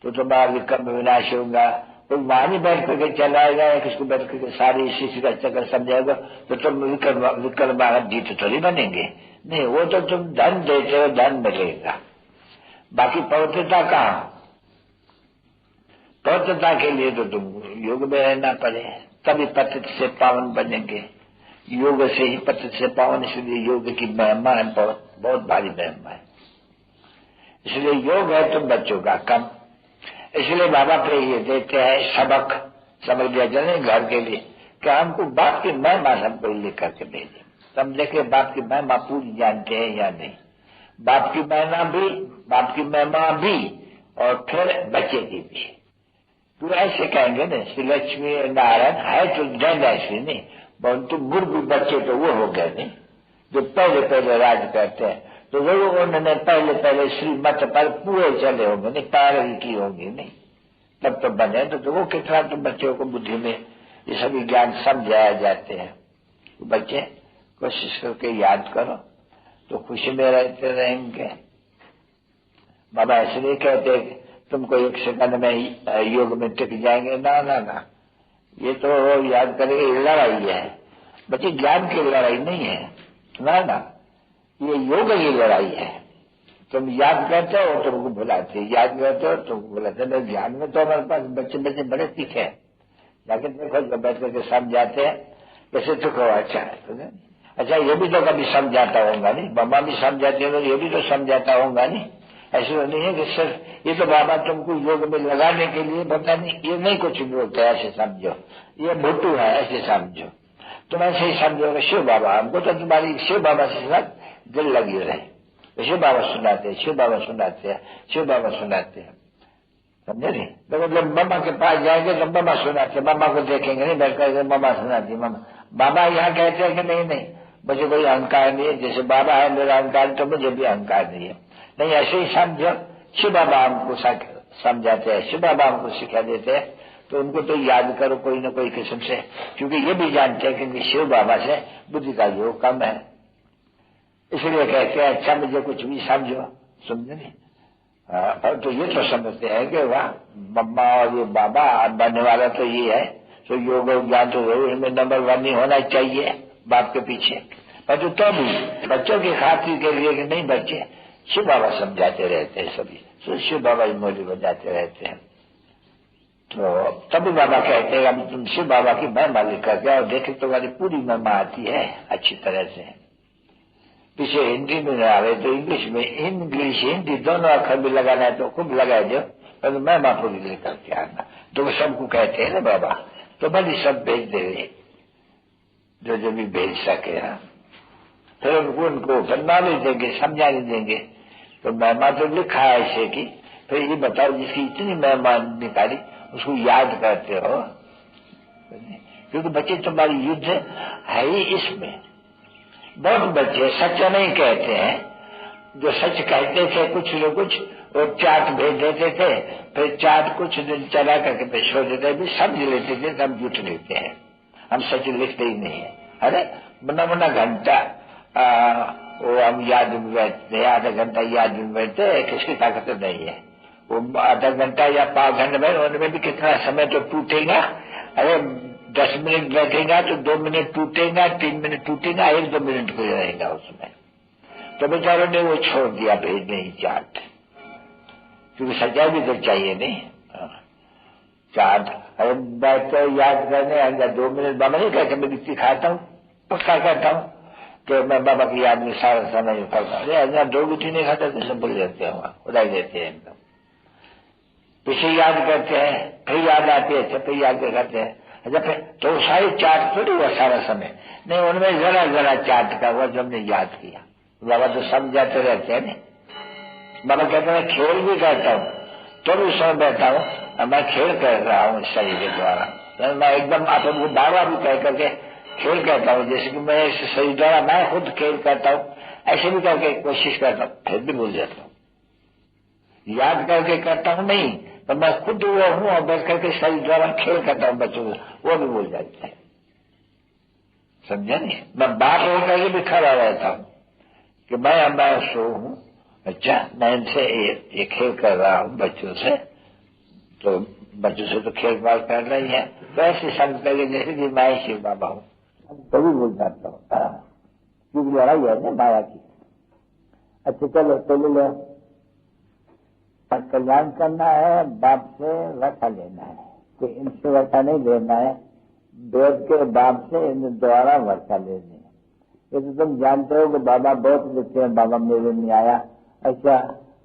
तो तुम्हारा विक्रम विनाश होगा। तो वहां नहीं बैठ करके चलाएगा या किसको बैठ करके सारी शिष्य का चक्कर समझाएगा तो तुम विक्रम जीत थोड़ी बनेंगे। नहीं, वो तो तुम धन देते हो, धन मिलेगा, बाकी पवित्रता कहाँ। पवित्रता के लिए तो तुम योग में रहना पड़े, तभी पतित से पावन बनेंगे। योग से ही पतित से पावन, इसलिए योग की महिमा है, बहुत बहुत भारी महिमा है। इसलिए योग है तो बच्चों का कम, इसलिए बाबा पे ये देते हैं सबक, समझ दिया जाए घर के लिए कि हमको बाप की महिमा हमको लिख करके भेजे। समझे कि बाप की महिमा पूरी जानते हैं या नहीं, बाप की महिमा भी और फिर बच्चे की भी। तो ऐसे कहेंगे ना श्री लक्ष्मी नारायण है तो जयश्री नहीं, परंतु मूर्ख बच्चे तो वो हो गए नहीं जो पहले पहले राज करते हैं। तो जरूर उन्होंने पहले पहले श्रीमत पर पूरे चले होंगे, नहीं पैरवी की होंगी, नहीं तब तो बने। तो वो कितना तो बच्चों को बुद्धि में ये सभी ज्ञान समझाया जाते हैं। तो बच्चे कोशिश करके याद करो तो खुशी में रहते रहेंगे। बाबा ऐसे नहीं कहते तुमको एक सेकंड में योग में टिक जाएंगे, ना ना ना, ये तो याद करेंगे लड़ाई है बच्चे, ज्ञान की लड़ाई नहीं है, ना ना, ये योग की लड़ाई है। तुम याद करते हो तुमको भुलाते, याद करते हो तुमको भुलाते। ज्ञान में तो हमारे पास बच्चे बच्चे बड़े तीखे हैं, जाके देखो जब बैठ करके समझाते हैं कैसे दुख हो। अच्छा है तो अच्छा, ये भी तो कभी समझाता होगा नहीं, बाबा भी समझाते हो, ये भी तो समझाता होगा नहीं। ऐसे नहीं है कि सिर्फ ये तो बाबा तुमको योग में लगाने के लिए बता नहीं, ये नहीं कुछ बोलते, ऐसे समझो ये भुट्टू है, ऐसे समझो। तुम ऐसे ही समझोगे शिव बाबा, हमको तो तुम्हारी शिव बाबा से साथ दिल लगी रहे, तो शिव बाबा सुनाते हैं, शिव बाबा सुनाते हैं, शिव बाबा सुनाते हैं, समझे नहीं। तो मतलब मामा के पास जाएंगे तो मामा सुनाते, मामा को देखेंगे नहीं बैठ कर मामा सुनाती मामा। बाबा यहाँ कहते हैं कि नहीं नहीं मुझे कोई अहंकार नहीं है, जैसे बाबा है मेरा अहंकार तो मुझे भी अहंकार नहीं है, नहीं ऐसे ही समझो। शिव बाबा हमको समझाते हैं, शिव बाबा हमको सिखा देते हैं, तो उनको तो याद करो कोई न कोई किस्म से, क्योंकि ये भी जानते हैं कि शिव बाबा से बुद्धि का योग कम है, इसलिए कहते हैं अच्छा मुझे कुछ भी समझो, समझे नहीं। और तो ये तो समझते हैं कि वाह मम्मा और ये बाबा बनने वाला तो ये है, तो योग और ज्ञान तो इनमें नंबर 1 ही होना चाहिए बाप के पीछे। पर तो भी बच्चों की खातिर के लिए कि नहीं बच्चे, शिव बाबा समझाते रहते हैं सभी, तो शिव बाबा ही मौली बजाते रहते हैं। तो तभी बाबा कहते हैं अब तुम शिव बाबा की महिमा लिखकर के और देखे तुम्हारी पूरी महिमा आती है अच्छी तरह से। पीछे हिंदी में आ रहे तो इंग्लिश में, इंग्लिश हिंदी दोनों अक्षर भी लगाना है तो खूब लगा दो, पर महिमा पूरी लेकर के आना। तो वो सबको कहते हैं ना बाबा, तो भले सब भेज देंगे जो भी भेज सके। फिर उनको नॉलेज देंगे, समझाने देंगे। तो महिमा तो लिखा है ऐसे की, फिर ये बताओ जिसकी इतनी महिमा निकाली उसको याद करते हो, क्योंकि बच्चे तुम्हारी युद्ध है ही इसमें। बहुत बच्चे सच नहीं कहते हैं, जो सच कहते थे कुछ न कुछ वो चाट भेज देते थे, फिर चाट कुछ दिन चला करके फिर छोड़ देते, भी समझ लेते थे, हम झूठ लेते हैं, हम सच लिखते ही नहीं है। अरे बना घंटा वो हम याद में बैठते, आधा घंटा याद में बैठते, किसकी ताकत नहीं है। वो आधा घंटा या 5 घंटे में उनमें भी कितना समय तो टूटेगा। अरे 10 मिनट बैठेगा तो 2 मिनट टूटेगा, 3 मिनट टूटेगा, 1-2 मिनट कोई रहेगा उसमें। तो बेचारों ने वो छोड़ दिया भेजने ही चार्ट, क्योंकि सच्चाई भी तो चाहिए नहीं चार्ट। अरे बैठते याद करने अंदर 2 मिनट बाबा नहीं कहते, मैं लिट्टी खाता हूँ, पक्का करता हूँ कि मैं बाबा की याद में सारा समय करता हूँ। अरे अंदर 2 गुटी नहीं खाता तो सब भूल जाते हैं, वहां उड़ाई देते हैं एकदम। पीछे याद करते हैं, फिर याद आती है, फिर याद करते हैं, अच्छा फिर तो सारी चाट थोड़ी हुआ सारा समय नहीं, उनमें जरा जरा चाट का हुआ जो हमने याद किया। बाबा तो समझाते रहते हैं नहीं। बाबा कहते हैं खेल भी करता हूँ तो भी समय बैठा हूँ, मैं खेल कर रहा हूँ शरीर के द्वारा, तो मैं एकदम आप उनको बाबा भी कह करके खेल करता हूँ, जैसे कि मैं इस शरीर द्वारा मैं खुद खेल करता हूँ, ऐसे भी करके कोशिश करता हूँ, फिर भी भूल जाता हूँ। याद करके करता हूँ नहीं, तो मैं खुद वो हूँ और बैठ करके शरीर द्वारा खेल करता हूँ बच्चों को, वो भी भूल जाते हैं, समझा नहीं। मैं बाप होकर के भी खड़ा रहता हूँ कि मैं सो हूँ, अच्छा मैं इनसे ये खेल कर रहा हूँ बच्चों से, तो बच्चों से तो खेल बाल कर रही है, तो ऐसे समझ करके जैसे कि मैं शिव बाबा हूँ, तभी भूल जाता हूँ, क्योंकि लड़ाई है ना माया की। अच्छा चलो तो लो, कल्याण करना है, बाप से वफा लेना है, कि इनसे वफा नहीं लेना है, वेद के बाप से इन द्वारा वफा लेनी है। ये तो तुम जानते हो कि बाबा बहुत लिखते हैं, बाबा मेरे नहीं आया, अच्छा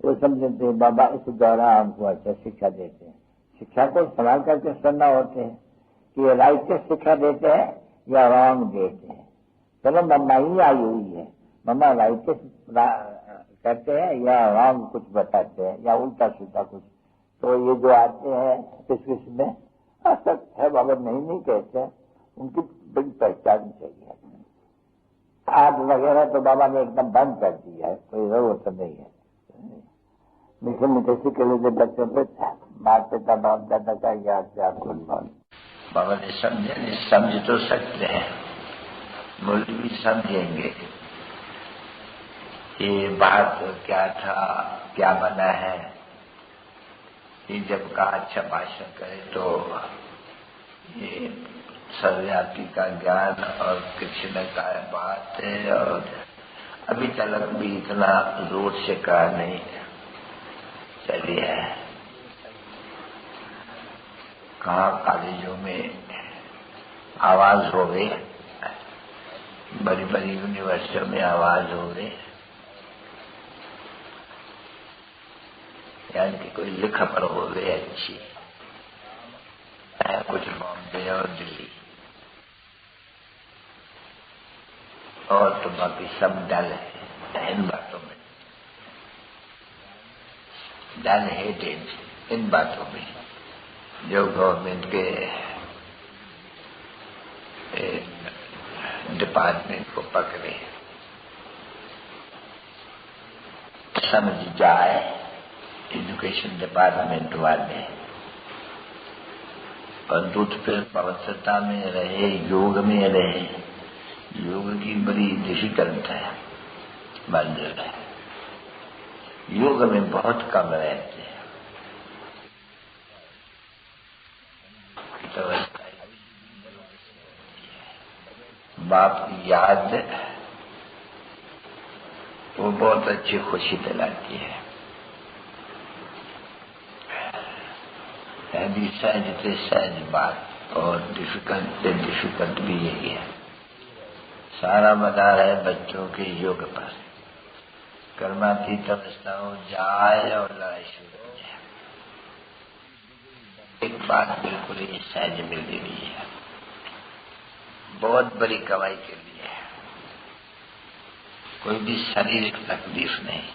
वो समझते हैं बाबा इस द्वारा हमको अच्छा शिक्षा देते हैं। शिक्षा को सवाल करके सुनना होते हैं कि ये राइट शिक्षा देते हैं या रॉन्ग देते हैं। चलो मम्मा ही आई हुई है, मम्मा राइट कहते हैं या रॉन्ग कुछ बताते हैं या उल्टा सीधा कुछ, तो ये जो आते हैं किस में सच है बाबा नहीं कहते हैं, उनकी बड़ी पहचान चाहिए। आज वगैरह तो बाबा ने एकदम बंद कर दिया है, कोई जरूरत नहीं है। मीठे मीठे से के लिए बच्चों पे माँ पिता बाप दादा का याद से आपको बाबा ने समझे नहीं, समझ तो सकते हैं, बोली भी समझेंगे ये बात क्या था, क्या बना है। ये जब का अच्छा भाषण करे तो ये सर्वव्यापी का ज्ञान और कृष्ण का बात है, और अभी तक भी इतना जोर से कहा नहीं चली है। कहाँ कॉलेजों में आवाज हो गई, बड़ी बड़ी यूनिवर्सिटियों में आवाज हो गई, यानी कि कोई लिखा पर हो गई अच्छी, कुछ बॉम्बे और दिल्ली, और तो बाकी सब डल है इन बातों में, डल हेटेड इन बातों में, जो गवर्नमेंट के डिपार्टमेंट को पकड़े, समझ जाए एजुकेशन डिपार्टमेंट वाले, परंतु फिर पवित्रता में रहे, योग में रहे। योग की बड़ी डिफिकल्ट है मंजिल है, योग में बहुत कम रहते हैं। तो बाप की याद वो बहुत अच्छी खुशी दिलाती है। यदि सहज से सहज बात और डिफिकल्ट से डिफिकल्ट भी यही है। सारा मदार है बच्चों के योग पर। कर्मातीत अवस्थाओं जाए और लड़ाई शुरू हो जाए। एक बात बिल्कुल ही सहज मिल रही है, बहुत बड़ी कमाई के लिए है, कोई भी शारीरिक तकलीफ नहीं।